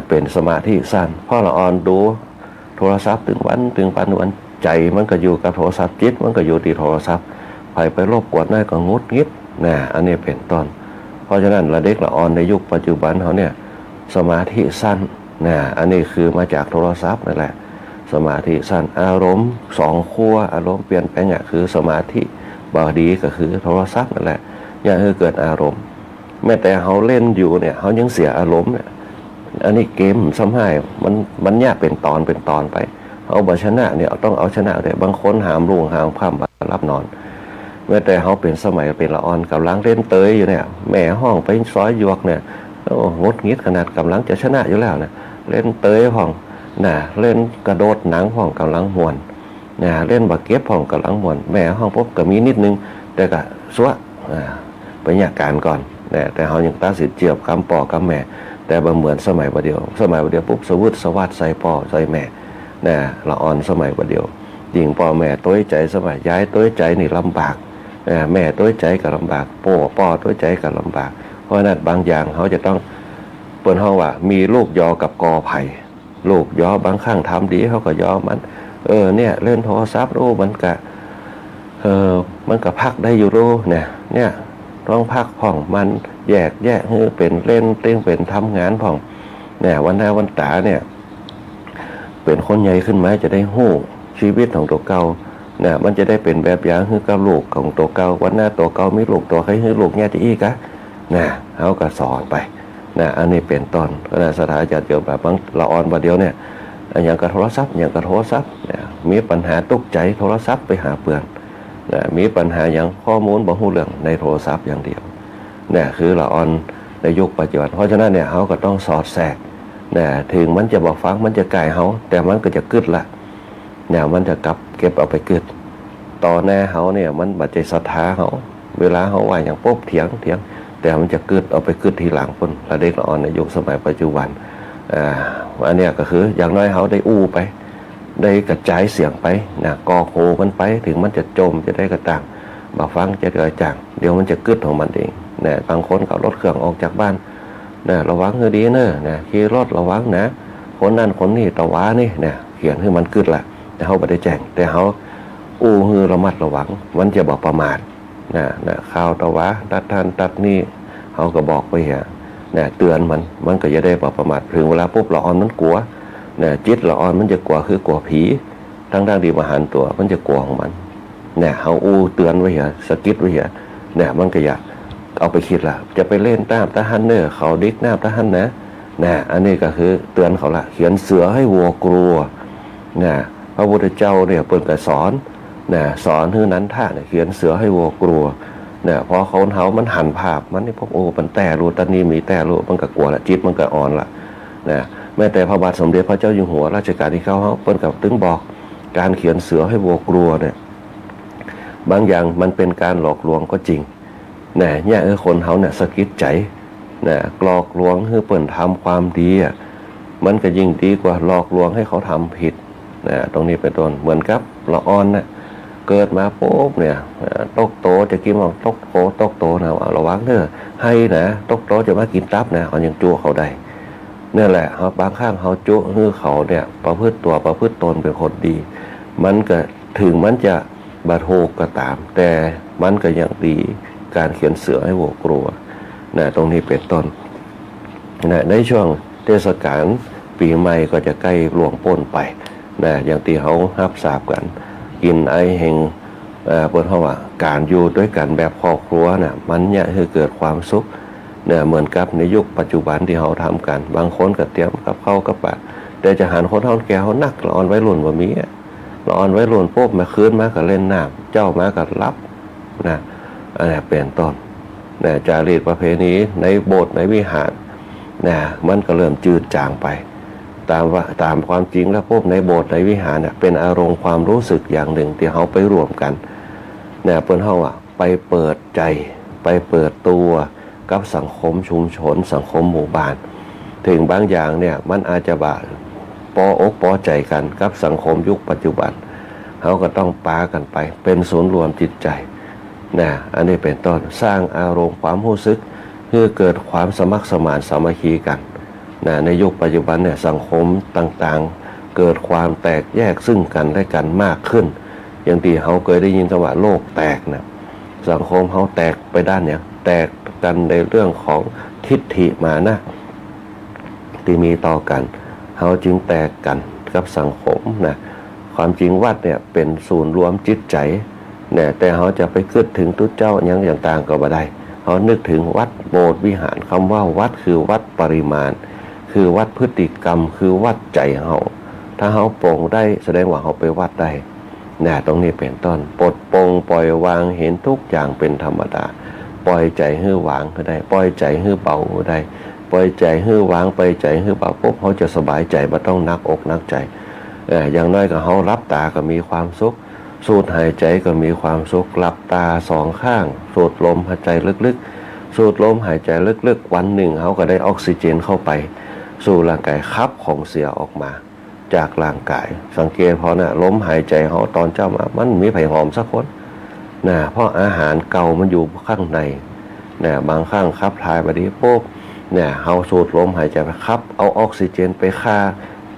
เป็นสมาธิสั้นพ่อละอ่อนดูโทรศัพท์ถึงวันใจมันก็อยู่กับโทรศัพท์จิตมันก็อยู่ที่โทรศัพท์ไปรบกวนได้ก็งดงิดนะอันนี้เป็นต้นเพราะฉะนั้นละเด็กละอ่อนในยุคปัจจุบันเขาเนี่ยสมาธิสั้นนะอันนี้คือมาจากโทรศัพท์นั่นแหละสมาธิสั้นอารมณ์2 ขั้วอารมณ์เปลี่ยนแปลงคือสมาธิบาดีก็คือโทรศัพท์นั่นแหละอย่างคือเกิดอารมณ์แม้แต่เขาเล่นอยู่เนี่ยเขายังเสียอารมณ์เนี่ยอันนี้เกมซ้ำให้มันเนี่ยเป็นตอนไปเอาบชนะเนี่ยต้องเอาชนะแต่บางคนหามรุ่งหามค่ำรับนอนเมื่อแต่เขาเป็นสมัยเป็นละอ่อนกำลังเล่นเตยอยู่เนี่ยแม่ห้องไปซอยยวกเนี่ยงดงิดขนาดกำลังจะชนะอยู่แล้วนะเล่นเตยห้องเล่นกระโดดหนังห้องกำลังม่วนเล่นบาเก็บห้องกำลังม่วนแม่ห้องปุ๊บก็มีนิดนึงแต่ก็สัวไปหยาการก่อนแต่เขายังตัดสินเจียบคำปอคำแม่แต่บ่เหมือนสมัยประเดียวปุ๊บสวุฒิสวัสดิ์ใส่ปอใส่แม่ละอ่อนสมัยประเดียวยิ่งพ่อแม่ต้วยใจสมัยย้ายต้วยใจนี่ลำบากแม่ต้วยใจก็ลำบากพ่อต้วยใจก็ลำบากเพราะนั้นบางอย่างเขาจะต้องเปิดห้องว่ามีลูกยอกับกอไผ่ลูกยอบางข้างทำดีเขาก็ยอมันเนี่ยเล่นโทรศัพท์มันก็พักได้อยู่รู้เนี่ย ต้องพักผ่องมันแยกแยะให้เป็นเล่นเต้งเป็นทำงานผ่องเนี่ยวันหน้าวันตาเนี่ยเป็นคนใหญ่ขึ้นมาจะได้หู้ชีวิตของตัวเก่าเนี่ยมันจะได้เป็นแบบอย่างให้กับลูกของตัวเก่าวันหน้าตัวเก่ามีลูกตัวใครให้ลูกเนี่ยจะอีกอะนะเขาก็สอนไปนะอันนี้เป็นต้นนะสถานจัดเกี่ยวแบบบางละอ่อนประเดียวเนี่ยอย่างกับโทรศัพท์อย่างกับโทรศัพท์เนี่ยมีปัญหาตกใจโทรศัพท์ไปหาเพื่อนนะมีปัญหาอย่างข้อมูลบ่ฮู้เรื่องในโทรศัพท์อย่างเดียวเนี่ยคือละอ่อนในยุคปัจจุบันเพราะฉะนั้นเนี่ยเขาก็ต้องสอดแทรกเนี่ยถึงมันจะบอกฟังมันจะไกลเขาแต่มันก็จะกึดละเนี่ยมันจะเก็บเอาไปกึดต่อแน่เขาเนี่ยมันบัดใจศรัทธาเขาเวลาเขาว่าอย่างปุ๊บเถียงแต่มันจะกึดเอาไปกึดทีหลังคนละเด็กละอ่อนในยุคสมัยปัจจุบันอันเนี้ยก็คืออย่างน้อยเขาได้อู้ไปได้กระจายเสียงไปนะกอโคมันไปถึงมันจะจมจะได้กระต่างมาฟังจะเกิดจากเดี๋ยวมันจะกึดของมันเองนะบางคนเขารถเครื่องออกจากบ้านนะระวังให้ดีเนอะนะขี่รถระวังนะคนนั้นคนนี้ตะว้านี่นะเขียนให้มันกึดละแต่เขาไม่ได้แจ้งแต่เขาอู้ฮือระมัดระวังมันจะบอกประมาทนะข่าวตะว้าตัดทันตัดนี่เขาก็บอกไปเนี่ยเตือนมันก็จะได้บอกประมาทถึงเวลาปุ๊บละอ่อนมันกลัวเนี่ยจิตละอ่อนมันจะกลัวคือกลัวผีทั้งดีมาหันตัวมันจะกลัวของมันเนี่ยเขาอู้เตือนไว้สะกิดไว้เนี่ยมันก็อยากเอาไปคิดละจะไปเล่นตามทหารเนอเขาดิกหน้าทหารนะอันนี้ก็คือเตือนเขาละเขียนเสือให้วัวกลัวเนี่ยพระพุทธเจ้าเนี่ยเปิดกระสอนสอนให้นั้นท่าเนี่ยเขียนเสือให้วัวกลัวเนี่ยพอเขามันหันภาพมันนี่พวกโอ้มันแต่รู้ตอนนี้มีแต่รู้มันก็กลัวละจิตมันก็อ่อนละแม้แต่พระบาทสมเด็จพระเจ้าอยู่หัวรัชกาลที่เขาเปิดกับตึงบอกการเขียนเสือให้วัวกลัวเนี่ยบางอย่างมันเป็นการหลอกลวงก็จริงเนี่ยคนเขาเนี่ยสะกิดใจหลอกลวงให้เปิดทำความดีมันก็ยิ่งดีกว่าหลอกลวงให้เขาทำผิดตรงนี้เป็นต้นเหมือนกับละอ่อนเกิดมาปุ๊บเนี่ยตกโตจะกินของตกโตนะระวังเด้อให้นะตกโตจะมากินตับนะเขายังจั่วเขาได้นี่แหละเขาบางข้างเขาจั่วให้เขาเนี่ยประพฤติตนเป็นคนดีมันก็ถึงมันจะบาดโหกก็ตามแต่มันก็ยังดีการเขียนเสือให้วัวกลัวตรงนี้เป็นต้นในช่วงเทศกาลปีใหม่ก็จะใกล้ล่วงพ้นไปอย่างที่เขารับทราบกันกินไอแห่งเปิดเพราะว่าการอยู่ด้วยกันแบบครอบครัวมันเนี่ยคือเกิดความสุขเหมือนกับในยุคปัจจุบันที่เขาทำกันบางคนก็เตรียมกับข้าวกับปลาแต่จะหันคนเท่าแก่เขานักละอ่อนไว้หล่นว่ามีละอ่อนไว้หล่นปุ๊บมาคืนมากับเล่นน้ำเจ้ามากับรับอันนี้เป็นต้นจารีตประเพณีในโบสถ์ในวิหารมันก็เริ่มจืดจางไปตามความจริงแล้วพวกในโบสถ์ในวิหารเป็นอารมณ์ความรู้สึกอย่างหนึ่งที่เขาไปรวมกันเปิ้นเฮาไปเปิดใจไปเปิดตัวกับสังคมชุมชนสังคมหมู่บ้านถึงบางอย่างเนี่ยมันอาจจะปอกปอใจกันกับสังคมยุคปัจจุบันเขาก็ต้องปากันไปเป็นศูนย์รวมจิตใจอันนี้เป็นต้นสร้างอารมณ์ความรู้สึกเพื่อเกิดความสมัครสมานสามัคคีกันในยุคปัจจุบันเนี่ยสังคมต่างๆเกิดความแตกแยกซึ่งกันและกันมากขึ้นอย่างที่เขาเคยได้ยินคำว่าโลกแตกสังคมเขาแตกไปด้านเนี่ยแตกกันในเรื่องของทิฏฐิมานะที่มีต่อกันเขาจึงแตกกันกับสังคมความจริงวัดเนี่ยเป็นศูนย์รวมจิตใจแต่เขาจะไปคิดถึงตุ๊เจ้าอย่างต่างก็บ่ได้เขานึกถึงวัดโบสถ์วิหารคำว่าวัดคือวัดปริมาณคือวัดพฤติกรรมคือวัดใจเขาถ้าเขาปรงได้แสดงว่าเขาไปวัดได้ตรงนี้เป็นต้นปลดปรงปล่อยวางเห็นทุกอย่างเป็นธรรมดาปล่อยใจให้วางก็ได้ปล่อยใจให้เบาก็ได้ปล่อยใจให้วางปล่อยใจให้เบาปุ๊บเขาจะสบายใจไม่ต้องนักอกนักใจอย่างน้อยก็เขารับตาก็มีความสุขสูดหายใจก็มีความสุขหลับตาสองข้างสูดลมหายใจลึกๆสูดลมหายใจลึกๆวันหนึ่งเขาก็ได้ออกซิเจนเข้าไปสู่ร่างกายขับของเสียออกมาจากร่างกายสังเกตพอลมหายใจเขาตอนเจ้ามามันมีไผ่หอมสักคนเพราะอาหารเก่ามันอยู่ข้างในบางข้างขับถ่ายมาดีปุ๊บเขาสูดลมหายใจไปขับเอาออกซิเจนไปฆ่า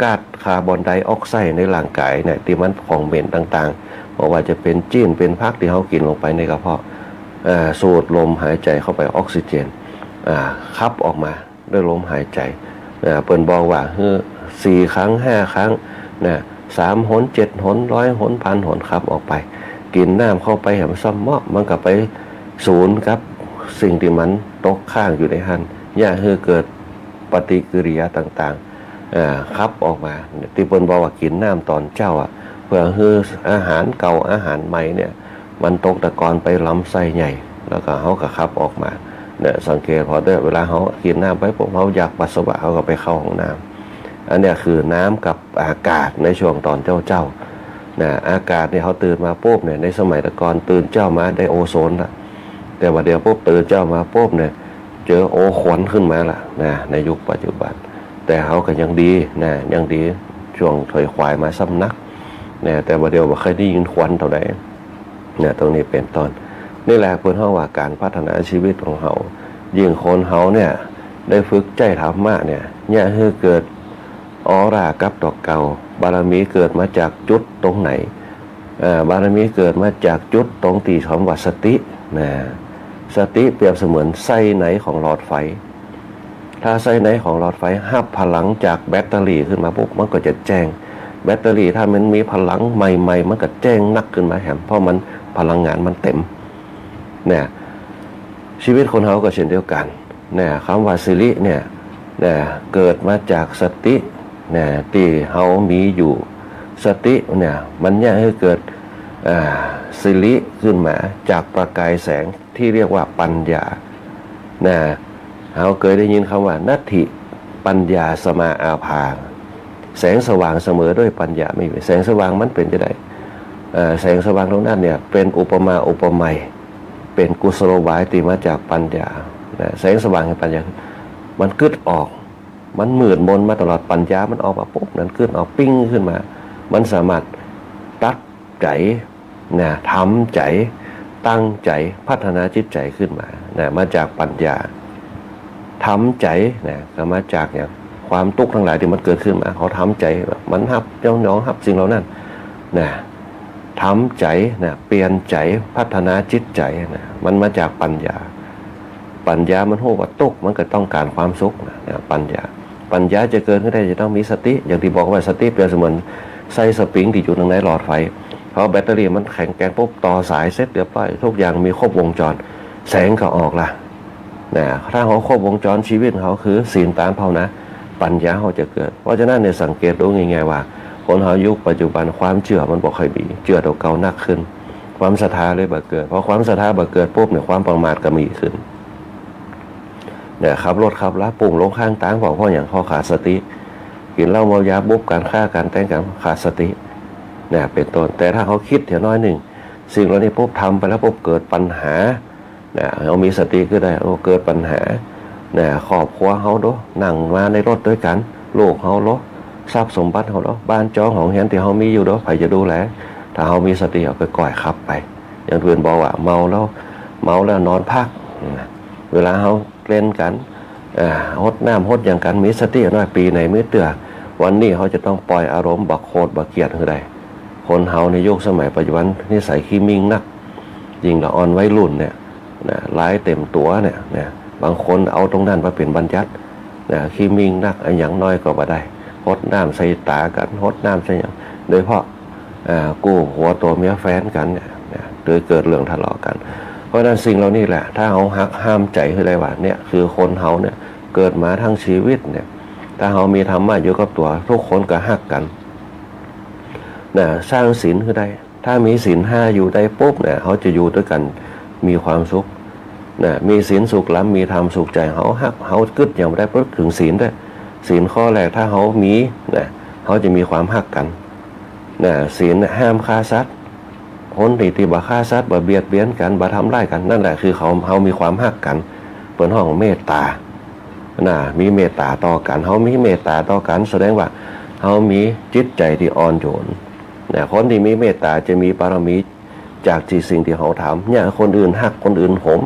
ก๊าซคาร์บอนไดออกไซด์ในร่างกายที่มันของเหม็นต่างๆเพราะว่าจะเป็นจีนเป็นพักที่เขากินลงไปในกระเพาะ สูดลมหายใจเข้าไปออกซิเจนขับออกมาด้วยลมหายใจเปิ่นบอกว่า4 ครั้ง 5 ครั้ง3 หน 7 หน 100 หน 1,000 หนขับออกไปกินน้ำเข้าไปแหมซ้ำเมาะมันก็ไปศูนย์ครับสิ่งที่มันตกข้างอยู่ในหันอย่าให้เกิดปฏิกิริยาต่างๆขับออกมาที่เปิ่นบอกว่ากินน้ำตอนเจ้าเพื่อให้อาหารเก่าอาหารใหม่เนี่ยมันตกตะกอนไปลำไส้ใหญ่แล้วก็เขาก็ขับออกมาเนี่ยสังเกตพอได้เวลาเขากินน้ำไปพวกเขาอยากปัสสาวะเขาก็ไปเข้าห้องน้ำอันนี้คือน้ำกับอากาศในช่วงตอนเจ้าอากาศเนี่ยเขาตื่นมาปุ๊บเนี่ยในสมัยตะกอนตื่นเจ้ามาได้โอโซนละแต่ว่าเดี๋ยวปุ๊บตื่นเจ้ามาปุ๊บเนี่ยเจอโอขวัญขึ้นมาละในยุคปัจจุบันแต่เขาก็ยังดียังดีช่วงถอยควายมาซ้ำนักแต่ว่าเดี๋ยวว่าเคยได้ยินควันเท่าไหร่ตรงนี้เป็นตอนนี่แหละเพื่อนเขาว่าการพัฒนาชีวิตของเขายิ่งคนเขาเนี่ยได้ฝึกใจธรรมะเนี่ยให้เกิดออร่ากับดอกเก่าบารมีเกิดมาจากจุดตรงไหนบารมีเกิดมาจากจุดตรงตีคำว่าสติสติเปรียบเสมือนไส้ไหนของหลอดไฟถ้าไส้ไหนของหลอดไฟหับพลังจากแบตเตอรี่ขึ้นมาปุ๊บมันก็จะแจ้งแบตเตอรี่ถ้ามันมีพลังใหม่ๆมันก็แจ้งนักขึ้นมาแหมเพราะมันพลังงานมันเต็มชีวิตคนเขาก็เช่นเดียวกันคำว่าสิริเกิดมาจากสติที่เขามีอยู่สติมันให้เกิดสิริขึ้นมาจากประกายแสงที่เรียกว่าปัญญาเขาเคยได้ยินคำว่านัตถิปัญญาสมาอาภาแสงสว่างเสมอด้วยปัญญาไม่แสงสว่างมันเป็นจะได้แสงสว่างตรงนั้นเป็นอุปมาอุปไมยเป็นกุศโลบายที่มาจากปัญญาแสงสว่างแห่งปัญญามันกึดออกมันมืดมนมาตลอดปัญญามันออกมาปุ๊บนั้นกึดออกปิ้งขึ้นมามันสามารถตัดใจทำใจตั้งใจพัฒนาจิตใจขึ้นมามาจากปัญญาทำใจก็มาจากความทุกข์ทั้งหลายที่มันเกิดขึ้นมาเขาทำใจมันหับน้องหับสิ่งเหล่านั้นทำใจเปลี่ยนใจพัฒนาจิตใจมันมาจากปัญญามันรู้ว่าทุกข์มันก็ต้องการความสุขปัญญาจะเกิดขึ้นได้จะต้องมีสติอย่างที่บอกว่าสติเปรียบเสมือนไส้สปริงที่อยู่ในหลอดไฟเพราะแบตเตอรี่มันแข็งแกร่งปุ๊บต่อสายเสร็จเรียบร้อยทุกอย่างมีครบวงจรแสงก็ออกละถ้าเขาครบวงจรชีวิตเขาคือศีลตามภาวนาปัญญาเขาจะเกิดเพราะฉะนั้นสังเกตดูง่ายๆว่าคนเขายุคปัจจุบันความเชื่อมันบอกใครดีเชื่อตัวเก่านักขึ้นความศรัทธาเลยบ่เกิดเพราะความศรัทธาบ่เกิดปุ๊บความประมาทก็มีขึ้นขับรถขับละปุ่งลงข้างทางเพราะอย่างเขาขาดสติกินเหล้าเมายาปุ๊บการฆ่าการแต่งกันขาดสติเป็นต้นแต่ถ้าเขาคิดเดี๋ยวน้อยหนึ่งสิ่งเหล่านี้ปุ๊บทำไปแล้วปุ๊บเกิดปัญหาเขามีสติก็ได้เกิดปัญหาครอบครัวเขาโดนั่งมาในรถด้วยกันลูกเขาโดทรัพย์สมบัติเขาโดบ้านจองของเห็นที่เขามีอยู่โดใครจะดูแลถ้าเขามีสติเอาไปก่อยขับไปอย่างเพื่อนบอกว่าเมาแล้วนอนพักเวลาเขาเล่นกันฮดน้ำฮดอย่างกันมีสติน้อยปีในมือเตือวันนี้เขาจะต้องปล่อยอารมณ์บักโคตรบักเกียดคือใดคนเฮาในยุคสมัยปัจจุบันนิสัยขี้มิ่งนักยิงละอ่อนไว้รุ่นร้ายเต็มตัวบางคนเอาตรงนั้นมาเป็นบัญญัติขี้มิ่งนักอย่างน้อยก็บ่ได้ฮดน้ำใส่ตากันฮดน้ำใส่อย่างโดยเฉพาะกู้หัวตัวเมียแฟนกันโดยเกิดเรื่องทะเลาะกันเพราะนั้นสิ่งเหล่านี้แหละถ้าเขาหักห้ามใจคืออะไรวะคือคนเขาเกิดมาทั้งชีวิตถ้าเขามีธรรมะอยู่กับตัวทุกคนก็หักกันสร้างศีลคือได้ถ้ามีศีล5อยู่ได้ปุ๊บเขาจะอยู่ด้วยกันมีความสุขมีศีลสุขล้ำมีธรรมสุขใจเขาหักเขากึดอย่างไม่ได้เพราะถึงศีลได้ศีลข้อแรกถ้าเขามีเขาจะมีความหักกันศีลห้ามฆ่าสัตว์คนที่บ่ฆ่าสัตว์บ่เบียดเบียนกันบ่ทำร้ายกันนั่นแหละคือเขามีความหักกันเปิดห้องเมตตามีเมตตาต่อกันเขามีเมตตาต่อกันแสดงว่าเขามีจิตใจที่อ่อนโยนคนที่มีเมตตาจะมีปรมีจากสิ่งที่เขาทำคนอื่นหักคนอื่นหม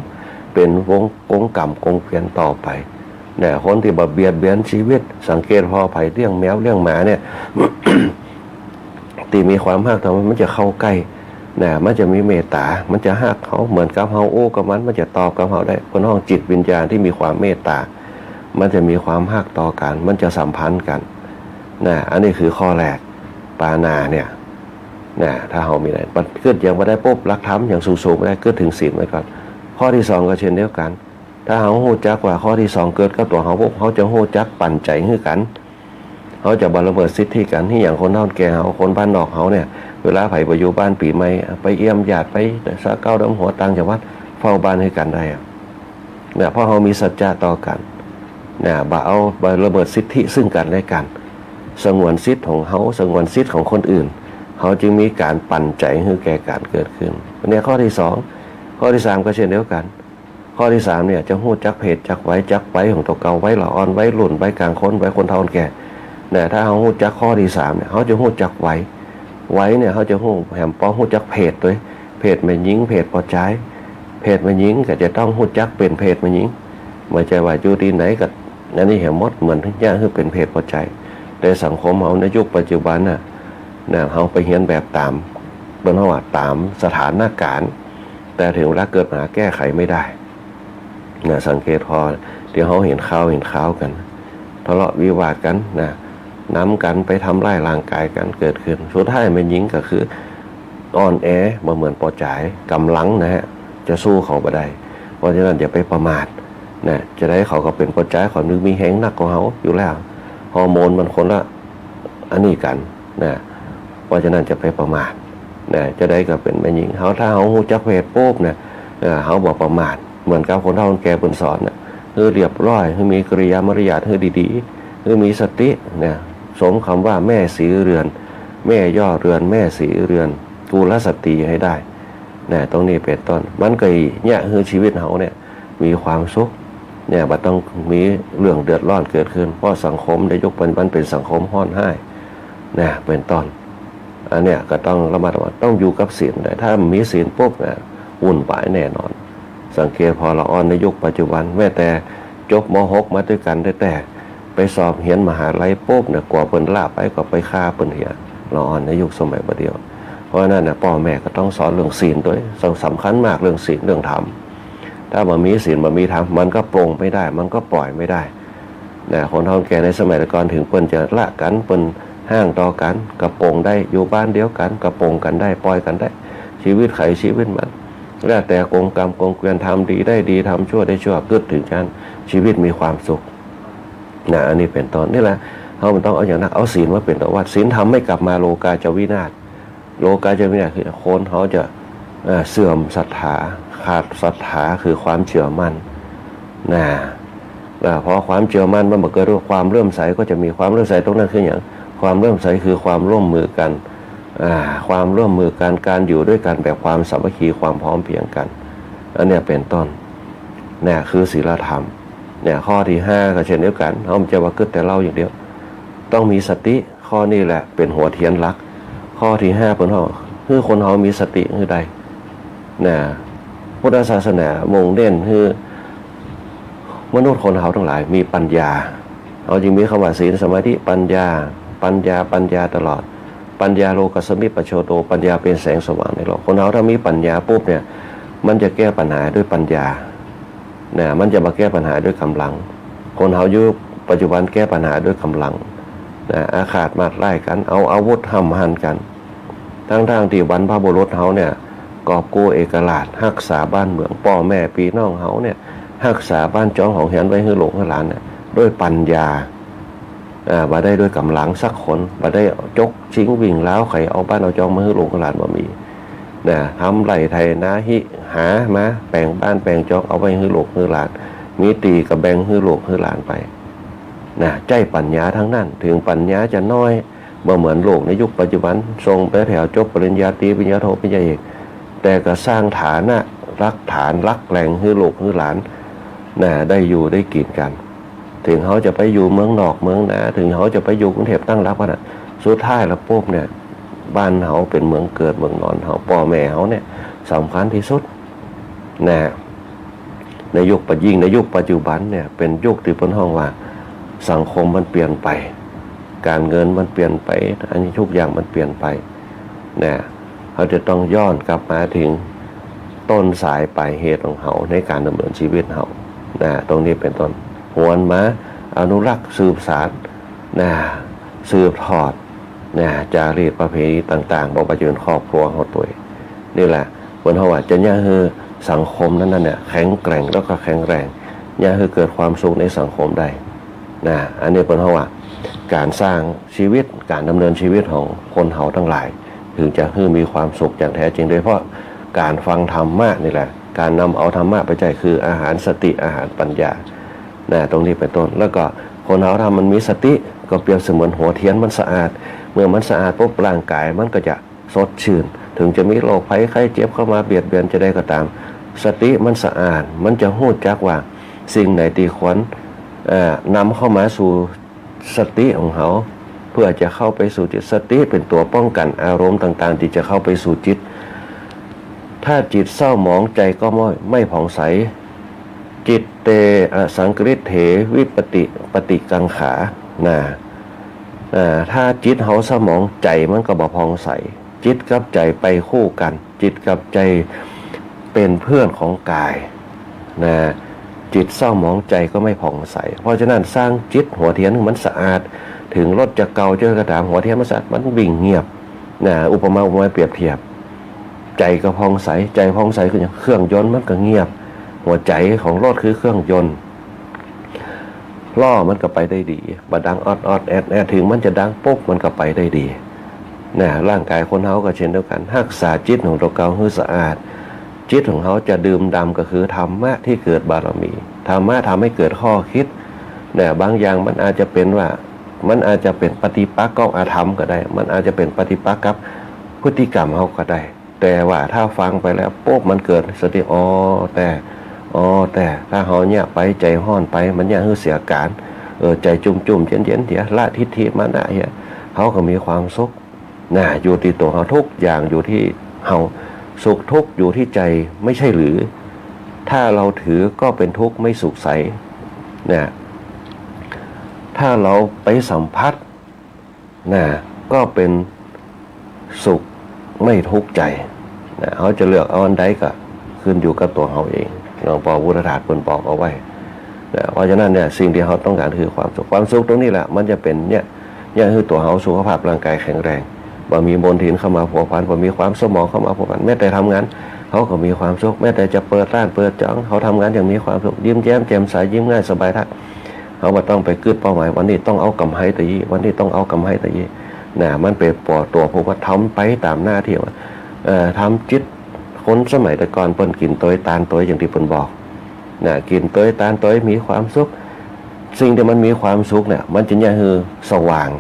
เป็นวงกรรมกงเกวียนต่อไปคนที่บ่เบียดเบียนชีวิตสังเกตพอไผ่เลี้ยงแมวเลี้ยงหมาที่มีความหักทำมันจะเข้าใกล้ เนี่ยมันจะมีเมตตามันจะฮักเขาเหมือนกับเฮาโอ้กับมันจะตอบกับเฮาได้คนห้องจิตวิญญาณที่มีความเมตตามันจะมีความฮักต่อกันมันจะสัมพันธ์กันนะอันนี้คือข้อแรกปานาเนี่ยนะถ้าเฮามีอะไรมันเกิดอย่างบ่ได้ปุ๊บรักธรรมอย่างสูงๆไม่ได้เกิดถึงศีลไว้ก่อนข้อที่สองก็เช่นเดียวกันถ้าเฮาฮู้จักว่าข้อที่สองเกิดกับตัวเฮาปุ๊บเฮาจะฮู้จักปั่นใจคือกันเขาจะบ่ละเมิดสิทธิกันที่อย่างคนเฒ่าแก่เฮาคนบ้านนอกเฮาเนี่ยเวลาไผไปอยู่บ้านปีใหม่ไปเยี่ยมญาติไปสะเก้าดำหัวต่างจังหวัดเฝ้าบ้านให้กันได้เนี่ยเพราะเฮามีสัจจะต่อกันเนี่ยบ่เอาบ่ละเมิดสิทธิซึ่งกันและกันสงวนสิทธิของเฮาสงวนสิทธิของคนอื่นเฮาจึงมีการปั่นใจให้แก่การเกิดขึ้นเนี่ยข้อที่สองข้อที่สามก็เช่นเดียวกันข้อที่สามเนี่ยจะฮู้จักเพศจักไว้จักไว้ของตัวเก่าไว้ละอ่อนไว้รุ่นไว้กลางคนไว้คนเฒ่าคนแก่เนี่ยถ้าเฮาฮู้จักข้อที่สามเนี่ยเฮาจะฮู้จักไว้เนี่ยเขาจะฮู้แหมป้อฮู้จักเพศด้วยเพศแม่หญิงเพศพอใจเพศแม่หญิงก็จะต้องฮู้จักเป็นเพศแม่หญิงไม่ใช่ว่าอยู่ที่ไหนก็นั่นนี่แหมดเหมือนทุกอย่างคือเป็นเพศพอใจแต่สังคมเฮาในยุคปัจจุบันน่ะเฮาไปเรียนแบบตามเพิ่นว่าตามสถานการณ์แต่ถึงเวลาเกิดปัญหาแก้ไขไม่ได้เนี่ยสังเกตพอเดี๋ยวเฮาเห็นข่าวกันทะเลาะวิวาทกันนะนำกันไปทำร้ายร่างกายกันเกิดขึ้นสุดท้ายแม่หญิงก็คืออ่อนแอบ่เหมือนปอจ่ายกำลังนะฮะจะสู้เขาบ่ได้เพราะฉะนั้นอย่าไปประมาทนะจะได้เขาก็เป็นปอจ่ายเขานึกมีแห้งนักกว่าเขาอยู่แล้วฮอร์โมนมันคนละอันนี้กันนะเพราะฉะนั้นจะไปประมาทนะจะได้ก็เป็นแม่หญิงเขาถ้าเขาฮู้จักเพศปุ๊บเนี่ยเขาบ่ประมาทเหมือนกับคนเฒ่าคนแก่เพิ่นสอนน่ะคือเรียบร้อยคือมีกริยามารยาทคือดีๆคือมีสติเนี่ยสมคำว่าแม่สีเรือนแม่ย่อเรือนแม่สีเรือนกุลสตรีให้ได้เนี่ยตรงนี้เป็นต้นมันก็เนี่ยคือชีวิตเขาเนี่ยมีความสุขเนี่ยบ่ต้องมีเรื่องเดือดร้อนเกิดขึ้นเพราะสังคมในยุคปัจจุบันเป็นสังคมฮ้อนห้ายเนี่ยเป็นต้นอันเนี้ยก็ต้องระมัดระวังต้องอยู่กับศีลแต่ถ้ามีศีลปุ๊บเนี่ยวุ่นวายแน่นอนสังเกตพอละอ่อนในยุคปัจจุบันแม้แต่จบม.6 มาด้วยกันแต่ไปสอบเรียนมหาลัยปุ๊บเนี่ยกว่าเปิ้นลาไปก็ไปฆ่าเปิ้นเหียละอ่อนในยุคสมัยบัดเดียวเพราะนั้นน่ะพ่อแม่ก็ต้องสอนเรื่องศีลด้วยสำคัญมากเรื่องศีลเรื่องธรรมถ้าบ่มีศีลบ่มีธรรมมันก็ปรงไม่ได้มันก็ปล่อยไม่ได้นะคนเฒ่าแก่ในสมัยก่อนถึงเปิ้นจะละกันเปิ้นห้างต่อกันกระปรงได้อยู่บ้านเดียวกันกระปรงกันได้ปล่อยกันได้ชีวิตใครชีวิตมันแล้วแต่กงกรรมกงเกวียนทำดีได้ดีทำชั่วได้ชั่วเกิดถึงกันชีวิตมีความสุขนะอันนี้เป็นต้นนี่แหละเขามันต้องเอาอย่างนั้นเอาศีลมาเป็นตัววัดศีลทำไม่กลับมาโลกาจะวินาศโลกาจะวินาศคือคนเขาจะเสื่อมศรัทธาขาดศรัทธาคือความเชื่อมั่นนะเพราะความเชื่อมั่นมันเกิดด้วยความเลื่อมใสก็จะมีความเลื่อมใสตรงนั้นคืออย่างความเลื่อมใสคือความร่วมมือกันความร่วมมือกันการอยู่ด้วยกันแบบความสามัคคีความพร้อมเพรียงกันอันนี้เป็นต้นเนี่ยคือศีลธรรมเนี่ยข้อที่5ก็เช่นเดียวกันเขาจะว่าเกิดแต่เล่าอย่างเดียวต้องมีสติข้อนี้แหละเป็นหัวเทียนหลักข้อที่5เพิ่นเฮาคือคนเฮามีสติคือใดเนี่ยพุทธศาสนามุ่งเน้นคือมนุษย์คนเฮาทั้งหลายมีปัญญาเอาจริงมีคำว่าศีลสมาธิปัญญาตลอดปัญญาโลกัสสมิปโชโตปัญญาเป็นแสงสว่างในโลกคนเฮาถ้ามีปัญญาปุ๊บเนี่ยมันจะแก้ปัญหาด้วยปัญญาเนี่ยมันจะมาแก้ปัญหาด้วยกำลังคนเฮายุคปัจจุบันแก้ปัญหาด้วยกำลังนะอาฆาตมาดไล่กันเอาอาวุธห้ำหันกันทั้งที่บรรพบุรุษเฮาเนี่ยกอบกู้เอกราชรักษาบ้านเมืองพ่อแม่พี่น้องเฮาเนี่ยรักษาบ้านจ้องของเหียนไว้ให้ลูกให้หลานเนี่ยด้วยปัญญาบ่ได้ด้วยกำลังสักคนบ่ได้จกชิงวิ่งแล้วใครเอาบ้านเอาจองมาให้ลูกให้หลานบ่มีนะทำไร่ไถนาหามาแปลงบ้านแปลงจองเอาไว้ให้ลูกให้หลานมีตีกับแบ่งให้ลูกให้หลานไปนะใจปัญญาทั้งนั้นถึงปัญญาจะน้อยบ่เหมือนโลกในยุคปัจจุบันทรงไปแถวจบปริญญาตรีปริญญาโทปริญญาเอกแต่ก็สร้างฐานะรักฐานรักแหล่งให้ลูกให้หลานนะได้อยู่ได้กินกันถึงเขาจะไปอยู่เมืองนอกเมืองนาถึงเขาจะไปอยู่กรุงเทพตั้งรักว่าน่ะสุดท้ายแล้วปุ๊บเนี่ยบ้านเขาเป็นเมืองเกิดเมืองนอนเขาพ่อแม่เขาเนี่ยสำคัญที่สุดนะในยุคปัจจุบันเนี่ยเป็นยุคที่เพิ่นฮ้องว่าสังคมมันเปลี่ยนไปการเงินมันเปลี่ยนไปอันนี้ทุกอย่างมันเปลี่ยนไปนะ เขาจะต้องย้อนกลับมาถึงต้นสายปลายเหตุของเขาในการดำเนินชีวิตเขาตรงนี้เป็นต้นหวนมาอนุรักษ์สืบสานสืบทอดจารีตประเพณีต่างๆบอกว่าจะเป็นครอบครัวของตัวนี่แหละคนเขาว่าจะย่าฮือสังคมนั้นเนี่ยแข็งแกร่งแล้วก็แข็งแรงย่าฮือเกิดความสุขในสังคมได้อันนี้เป็นเพราะว่าการสร้างชีวิตการดำเนินชีวิตของคนเฮาทั้งหลายถึงจะฮือมีความสุขอย่างแท้จริงโดยเฉพาะการฟังธรรมะนี่แหละการนำเอาธรรมะไปใจคืออาหารสติอาหารปัญญาตรงนี้เป็นต้นแล้วก็คนเฮาทำมันมีสติก็เปรียบเสมือนหัวเทียนมันสะอาดเมื่อมันสะอาดปุ๊บร่างกายมันก็จะสดชื่นถึงจะมีโรคภัยไข้เจ็บเข้ามาเบียดเบียนจะได้ก็ตามสติมันสะอาดมันจะหู้จักว่าสิ่งไหนที่ควรนำเข้ามาสู่สติของเขาเพื่อจะเข้าไปสู่จิตสติเป็นตัวป้องกันอารมณ์ต่างๆที่จะเข้าไปสู่จิตถ้าจิตเศร้าหมองใจก็ไม่ผ่องใสจิตเตสังกฤตเถวิปฏิกังขาถ้าจิตเขาเศร้าหมองใจมันก็บ่ผ่องใสจิตกับใจไปคู่กันจิตกับใจเป็นเพื่อนของกายจิตเศร้าหมองใจก็ไม่ผ่องใสเพราะฉะนั้นสร้างจิตหัวเทียนมันสะอาดถึงรถจะเก่าเจอกระถางหัวเทียนมันสะอาดมันวิ่งเงียบอุปมาเปรียบเทียบใจก็ผ่องใสใจผ่องใสคืออย่างเครื่องยนต์มันก็เงียบหัวใจของรถคือเครื่องยนต์ล้อมันก็ไปได้ดีบดังออดแอดถึงมันจะดังปุ๊บมันก็ไปได้ดีร่างกายคนเฮาก็เช่นเดียวกันรักษาจิตของตัวเก่าให้สะอาดจิตของเขาจะดื่มดำก็คือธรรมะที่เกิดบารมีธรรมะทำให้เกิดข้อคิดบางอย่างมันอาจจะเป็นว่ามันอาจจะเป็นปฏิปักษ์กับอาธรรมก็ได้มันอาจจะเป็นปฏิปักษ์กับพฤติกรรมเขาก็ได้แต่ว่าถ้าฟังไปแล้วปุ๊บมันเกิดสติแต่ถ้าเขาเนี่ยไปใจห้อนไปมันเนี่ยเสียการใจจุ่มเย็นเดี๋ยวละทิฏฐิมานะเหี้ยเขาก็มีความสุขอยู่ที่ตัวเขาทุกอย่างอยู่ที่เขาสุขทุกข์อยู่ที่ใจไม่ใช่หรือถ้าเราถือก็เป็นทุกข์ไม่สุขใสถ้าเราไปสัมผัสก็เป็นสุขไม่ทุกข์ใจเขาจะเลือกเอาอันใดก็ขึ้นอยู่กับตัวเขาเองหลวงพ่อพุทธทาสเพิ่นบอกเอาไว้เพราะฉะนั้นเนี่ยสิ่งที่เขาต้องการคือความสุขตรงนี้แหละมันจะเป็นเนี่ยคือตัวเขาสุขภาพร่างกายแข็งแรงบ่มีมลทินเข้ามาผัวพันบ่มีความสมองเข้ามาผัวพันแม้แต่ทำงานเขาก็มีความสุขแม้แต่จะเปิดร้านเปิดจ้องเขาทำงานอย่างมีความสุขยิ้มแย้มแจ่มใสยิ้มง่ายสบายทักเขาบ่ต้องไปกึดเป้าหมายวันนี้ต้องเอากำไรตะยีวันนี้ต้องเอากำไรตะยีมันเป็นตัวผมว่าทำไปตามหน้าที่ว่าทำจิตคนสมัยแต่ก่อนเปิ้นกินต้อยตาลต้อยอย่างที่เปิ้นบอกกินต้อยตาลต้อยมีความสุขสิ่งที่มันมีความสุขเนี่ยมันจะเนี่ยคือสว่าง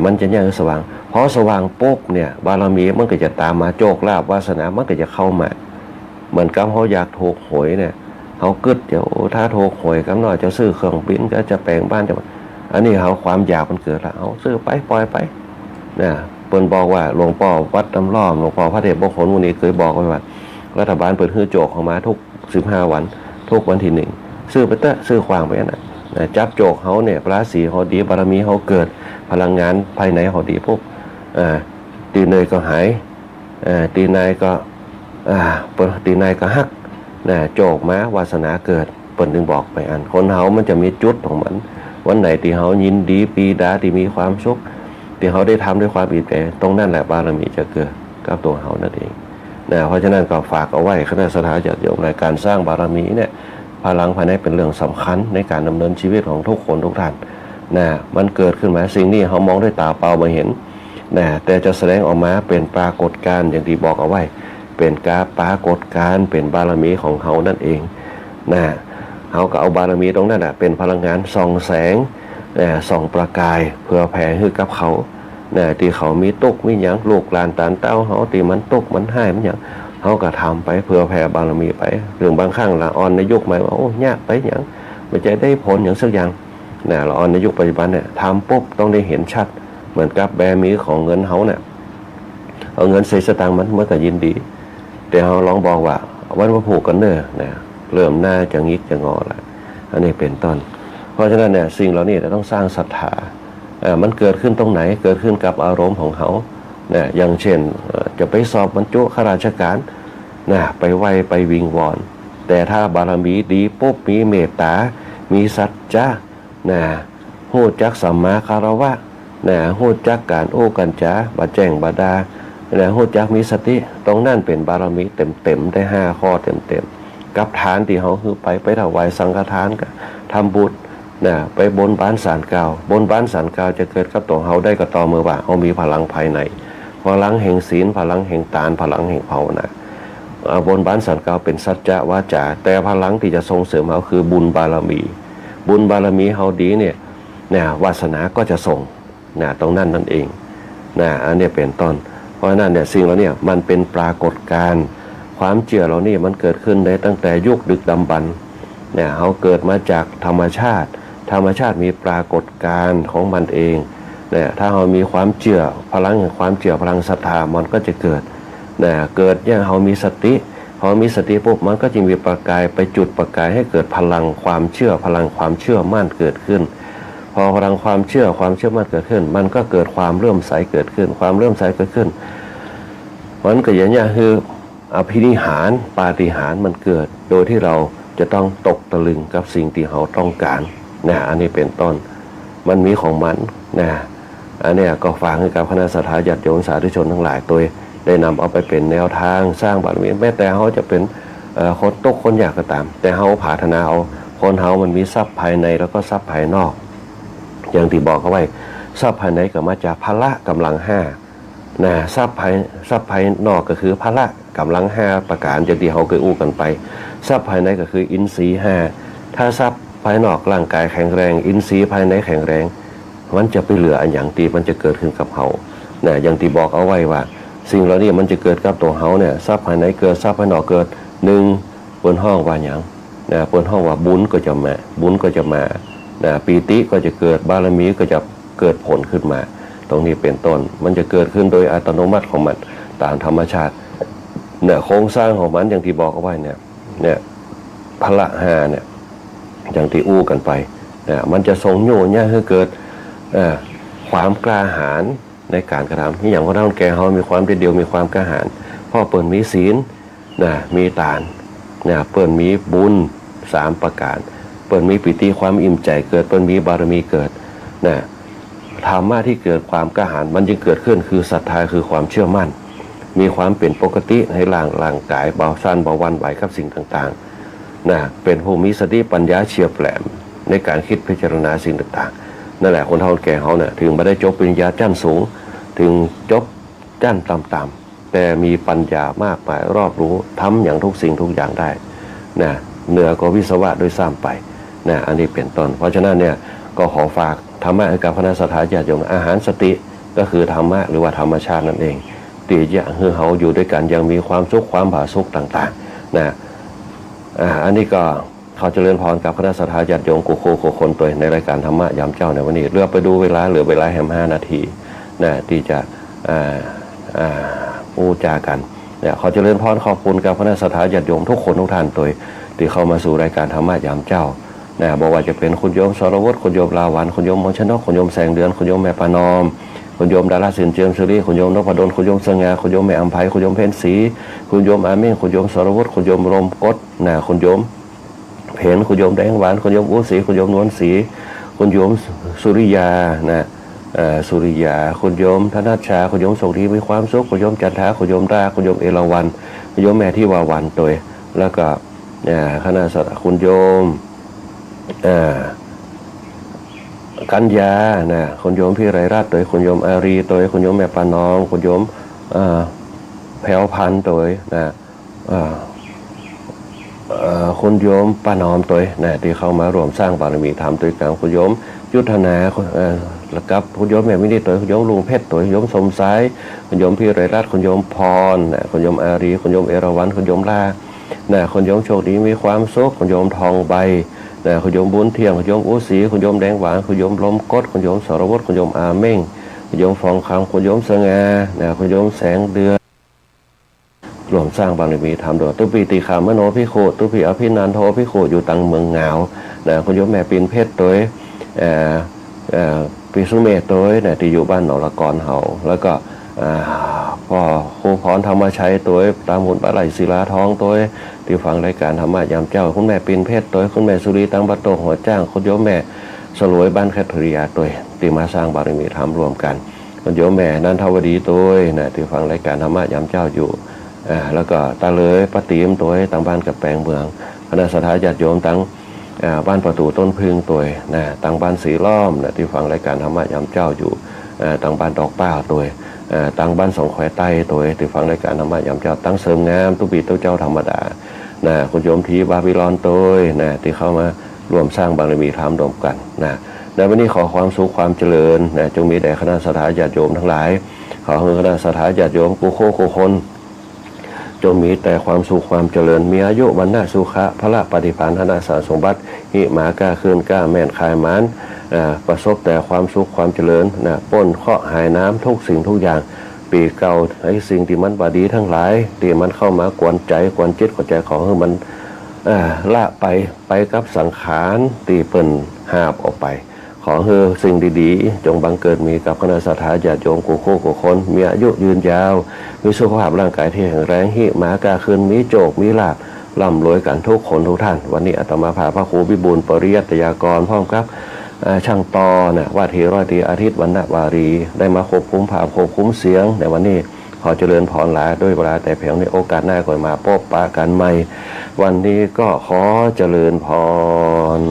มันจะเนี่ยคือสว่างพอสว่างปุ๊บเนี่ยบารมีมันก็จะตามมาโชคลาภวาสนามันก็จะเข้ามาเหมือนกับเขาอยากถูกหวยเนี่ยเขากึดเดี๋ยวถ้าถูกหวยกันหน่อยจะซื้อเครื่องบินก็จะแปลงบ้านจะอันนี้เขาความอยากมันเกิดแล้วเขาซื้อไปปล่อยไปเปิ้นบอกว่าหลวงพ่อวัดน้ำล้อมหลวงพ่อพระเดชพระคุณวันนี้เคยบอกไว้ว่ารัฐบาลเปิดฮื้อโจกออกมาทุก15วันทุกวันที่1ซื้อไปเตะซื้อขวางไปนะจับโจกเขาเนี่ยราศีเขาดีบารมีเขาเกิดพลังงานภายในเขาดีปุ๊บตีเนยก็หายตีนายก็ตีนายก็ฮักโจกมาวาสนาเกิดเปิ้นถึงบอกไปอันคนเฮามันจะมีจุดของมันวันไหนที่เฮายินดีปีดาที่มีความสุขที่เขาได้ทำด้วยความอิ่มใจตรงนั้นแหละบารมีจะเกิดกับตัวเขานั่นเองเพราะฉะนั้นก็ฝากเอาไว้คณะสัตยาธิโยมในการสร้างบารมีเนี่ยพลังภายในเป็นเรื่องสำคัญในการดำเนินชีวิตของทุกคนทุกท่านมันเกิดขึ้นมาสิ่งนี้เขามองด้วยตาเปล่าไม่เห็นแต่จะแสดงออกมาเป็นปรากฏการณ์อย่างที่บอกเอาไว้เป็นการปรากฏการณ์เป็นบารมีของเขานั่นเองเขาก็เอาบารมีตรงนั้นเป็นพลังงานส่องแสงส่องประกายเพื่อแผ่ให้กับเขาที่เขามีตุกมีหยังลูกหลานตานเต้าเขาที่มันตุกมันให้มันหยังเขาก็ทำไปเพื่อแผ่บารมีไปเรื่องบางครั้งละอ่อนในยุคใหม่ว่าโอ้ยากไปหยังไม่ใจได้ผลอย่างสักอย่างละอ่อนในยุคปัจจุบันเนี่ยทำปุ๊บต้องได้เห็นชัดเหมือนกับแบมีของเงินเขาเนี่ยเอาเงินใส่สตางค์มันเมื่อก็ยินดีแต่เขาลองบอกว่าวันว่าผูกกันเนอะเริ่มหน้าจะงิกจะงอละอันนี้เป็นต้นเพราะฉะนั้นเนี่ยสิ่งเหล่านี้เราต้องสร้างศรัทธามันเกิดขึ้นตรงไหนเกิดขึ้นกับอารมณ์ของเขา นะอย่างเช่นจะไปสอบบรรจุข้าราชการนะไปไหวไปวิงวอนแต่ถ้าบารมีดีปุ๊บมีเมตตามีสัจจะนะฮู้จักสัมมาคารวะนะฮู้จักการโอ้กันจ้าบ่แจ้งบ่ดานะฮู้จักมีสติตรงนั้นเป็นบารมีเต็มได้5ข้อเต็มกับทานที่เฮาคือไปถวายสังฆทานก็ทำบุญนะไปบนบานศาลกล่าวบนบานศาลกล่าวจะเกิดกับตัวเฮาได้ก็ต่อเมื่อว่าเฮามีพลังภายในพลังแห่งศีลพลังแห่งทานพลังแห่งภาวนาบนบานศาลกล่าวเป็นสัจจะวาจาแต่พลังที่จะส่งเสริมเฮาคือบุญบารมีบุญบารมีเฮาดีเนี่ยวาสนาก็จะส่งตรงนั้นนั่นเองอันนี้เป็นต้นเพราะนั้นสิ่งเหล่านี้มันเป็นปรากฏการณ์ความเชื่อเหล่านี้มันเกิดขึ้นได้ตั้งแต่ยุคดึกดำบรรพ์เขาเกิดมาจากธรรมชาติมีปรากฏการณ์ของมันเองถ้าเรามีความเชื่อพลังแห่งความเชื่อพลังศรัทธามันก็จะเกิดเกิดอย่างเรามีสติพอมีสติปุ๊บมันก็จะมีประกายไปจุดประกายให้เกิดพลังความเชื่อพลังความเชื่อมั่นเกิดขึ้นพอพลังความเชื่อมั่นเกิดขึ้นมันก็เกิดความเลื่อมใสเกิดขึ้นความเลื่อมใสเกิดขึ้นมันก็อย่างนี้คืออภินิหารปาฏิหาริย์มันเกิดโดยที่เราจะต้องตกตะลึงกับสิ่งที่เราต้องการอันนี้เป็นต้นมันมีของมันอันนี้ก็ฝากให้กับคณะสัตยาญาติโยมสาธุชนทั้งหลายตัวได้นำเอาไปเป็นแนวทางสร้างบารมีแม้แต่เขาจะเป็นคนตกคนอยากก็ตามแต่เขาพัฒนาเอาคนเขามันมีทรัพย์ภายในแล้วก็ทรัพย์ภายนอกอย่างที่บอกเขาไว้ทรัพย์ภายในก็มาจากพละกำลัง5ทรัพย์ภายนอกก็คือพละกำลัง5ประการอย่างที่เขาเคยอู้กันไปทรัพย์ภายในก็คืออินทรีย์5ถ้าทรัพย์ภายนอกร่างกายแข็งแรงอินทรีย์ภายในแข็งแรงมันจะไปเหลืออันอย่างที่มันจะเกิดขึ้นกับเขาอย่างที่บอกเอาไว้ว่าสิ่งเหล่านี้มันจะเกิดกับตัวเขาทรัพย์ภายในเกิดทรัพย์ภายนอกเกิด1บนห้องว่าอย่างบนห้องว่าบุญก็จะมาปีติก็จะเกิดบารมีก็จะเกิดผลขึ้นมาตรงนี้เป็นต้นมันจะเกิดขึ้นโดยอัตโนมัติของมันตามธรรมชาติโครงสร้างของมันอย่างที่บอกเอาไว้พละ5อย่างที่อู้กันไปมันจะทรงโยนให้เกิดความกล้าหาญในการกระทำที่อย่างคนนั้นแก่เขามีความเด็ดเดียวมีความกล้าหาญพ่อเปิดมีศีลมีทานเปิดมีบุญ3ประการเปิดมีปิติความอิ่มใจเกิดเปิดมีบารมีเกิดธรรมะที่เกิดความกล้าหาญมันจึงเกิดขึ้นคือศรัทธาคือความเชื่อมั่นมีความเป็นปกติให้ร่างกายเบาสั้นเบาวันไหวกับสิ่งต่างๆเป็นผู้มีสติปัญญาเฉียบแหลมในการคิดพิจารณาสิ่งต่างๆนั่นแหละคนเฒ่าแก่เขาถึงไม่ได้จบปริญญาชั้นสูงถึงจบชั้นต่ำๆแต่มีปัญญามากมายรอบรู้ทำอย่างทุกสิ่งทุกอย่างได้เหนือกว่าวิศวะโดยซ้ำไปอันนี้เป็นต้นเพราะฉะนั้นก็ขอฝากธรรมะให้กับคณะสัตยาญาติโยมอาหารสติก็คือธรรมะหรือว่าธรรมชาตินั่นเองที่จะให้เขาอยู่ด้วยกันยังมีความสุขความผาสุกต่างๆอันนี้ก็เขาเจริญพรกับคณะสัตยาญาติโยมกุโคคนตัวในรายการธรรมะยามเจ้าในวันนี้เลือกไปดูเวลาเหลือเวลาแค่5 นาทีที่จะพูดจากันเขาเจริญพรขอบคุณกับคณะสัตยาญาติโยมทุกคนทุกท่านตัวที่เข้ามาสู่รายการธรรมะยามเจ้าบอกว่าจะเป็นคุณโยมสรวุฒิคุณโยมลาวันคุณโยมมงชนกคุณโยมแสงเดือนคุณโยมแม่ปานอมคุณโยมดาราสินเจียมสุรีคุณโยมนพดลคุณโยมสง่าคุณโยมแม่อัมภัยคุณโยมเพ็ญศรีคุณโยมอาเม่งคุณโยมสรวุฒิคุณโยมรมกฎคุณโยมเพนคุณโยมแดงหวานคุณโยมอุศรีคุณโยมนวลศรีคุณโยมสุริยาสุริยาคุณโยมธนัชชาคุณโยมสุขดีมีความสุขคุณโยมจันทาคุณโยมราคุณโยมเอราวัณคุณโยมแม่ที่วาวันตัวแล้วก็คณะสัตย์คุณโยมกัญญาคุณโยมพี่ไรรัตน์ตัวคุณโยมอารีตัวคุณโยมแม่ปานองคุณโยมแผ่วพันธุ์ตัวคุณโยมป้านอมตัวที่เข้ามารวมสร้างบารมีธรรมตัวกันคุณโยมยุทธนาแล้วกับคุณโยมแม่มินิตัวคุณโยมลุงเพชรตัวคุณโยมสมสายคุณโยมพี่ไรรัตน์คุณโยมพรคุณโยมอารีคุณโยมเอราวัณคุณโยมลาคุณโยมโชคดีมีความสุขคุณโยมทองใบคุณโยมบุญเที่ยงคุณโยมอุศรีคุณโยมแดงหวานคุณโยมลมกดคุณโยมสรวุฒิคุณโยมอาเม่งคุณโยมฟองคำคุณโยมสง่าคุณโยมแสงเดือนรวมสร้างบารมีธรรมโดยตุปีติขามโนพิโคตุปีอภินันโทพิโคอยู่ตังเมืองเหงาคุณโยมแม่ปินเพชรตัวปีสุเมธตัวที่อยู่บ้านหนองละกอนเฮาแล้วก็ พ่อครูพรธรรมชัยตัวตามหุ่นปลาไหลศิลาทองตัวที่ฟังรายการธรรมะยามเจ้าคุณแม่ปินเพชรตัวคุณแม่สุรีตังบัตโตหัวจ้างคุณโยมแม่สลวยบ้านแคทริยาตัวที่มาสร้างบารมีธรรมรวมกันคุณโยมแม่นันทวดีตัวนะที่ฟังรายการธรรมะยามเจ้าอยู่แล้วก็ตาเลยปฏิมตัวต่างบ้านกับแปลงเมืองคณะสัตยาติโยมตั้งบ้านประตูต้นพึ่งตัวนะต่างบ้านสีล้อมนะที่ฟังรายการธรรมะยามเจ้าอยู่ต่างบ้านดอกป้าตัวต่างบ้านสองแควใต้ตัวที่ฟังรายการธรรมะยามเจ้าตั้งเสริมงามตุบีตุเจ้าธรรมดานะคุณโยมทีบาบิลอนตัวนะที่เข้ามารวมสร้างบารมีธรรมรวมกันนะในวันนี้ขอความสุขความเจริญนะจงมีแด่คณะสัตยาติโยมทั้งหลายขอให้คณะสัตยาติโยมกูโคคนจงมีแต่ความสุขความเจริญมีอายุวันนาสุขะพระปฏิภาณธนาสารสมบัติหิหมากล้าคืนกล้าแม่นคายมันประสบแต่ความสุขความเจริญนะป้นเคาะหายน้ำทุกสิ่งทุกอย่างปีเก่าไอ้สิ่งที่มันบดีทั้งหลายที่มันเข้ามากวนใจกวนจิตกวนใจของมันละไปกับสังขารตีเปิ่นหาบออกไปขอให้สิ่งดีๆจงบังเกิดมีกับคณะสัตยาติโยมกูคนมีอายุยืนยาวมีสุขภาพร่างกายที่แข็งแรงหิหมากาคืนมีโจกมีลาภร่ำรวยกันทุกคนทุกท่านวันนี้อาตมาพาพระครูวิบูลย์ปริยัตยากรพร้อมครับช่างตอนะว่าทีร้อยตีอาทิตย์วรรณวารีได้มาควบคุมภาพควบคุมเสียงในวันนี้ขอเจริญพรลาด้วยเวลาแต่เพียงในโอกาสหน้าก่อนมาพบปะกันใหม่วันนี้ก็ขอเจริญพร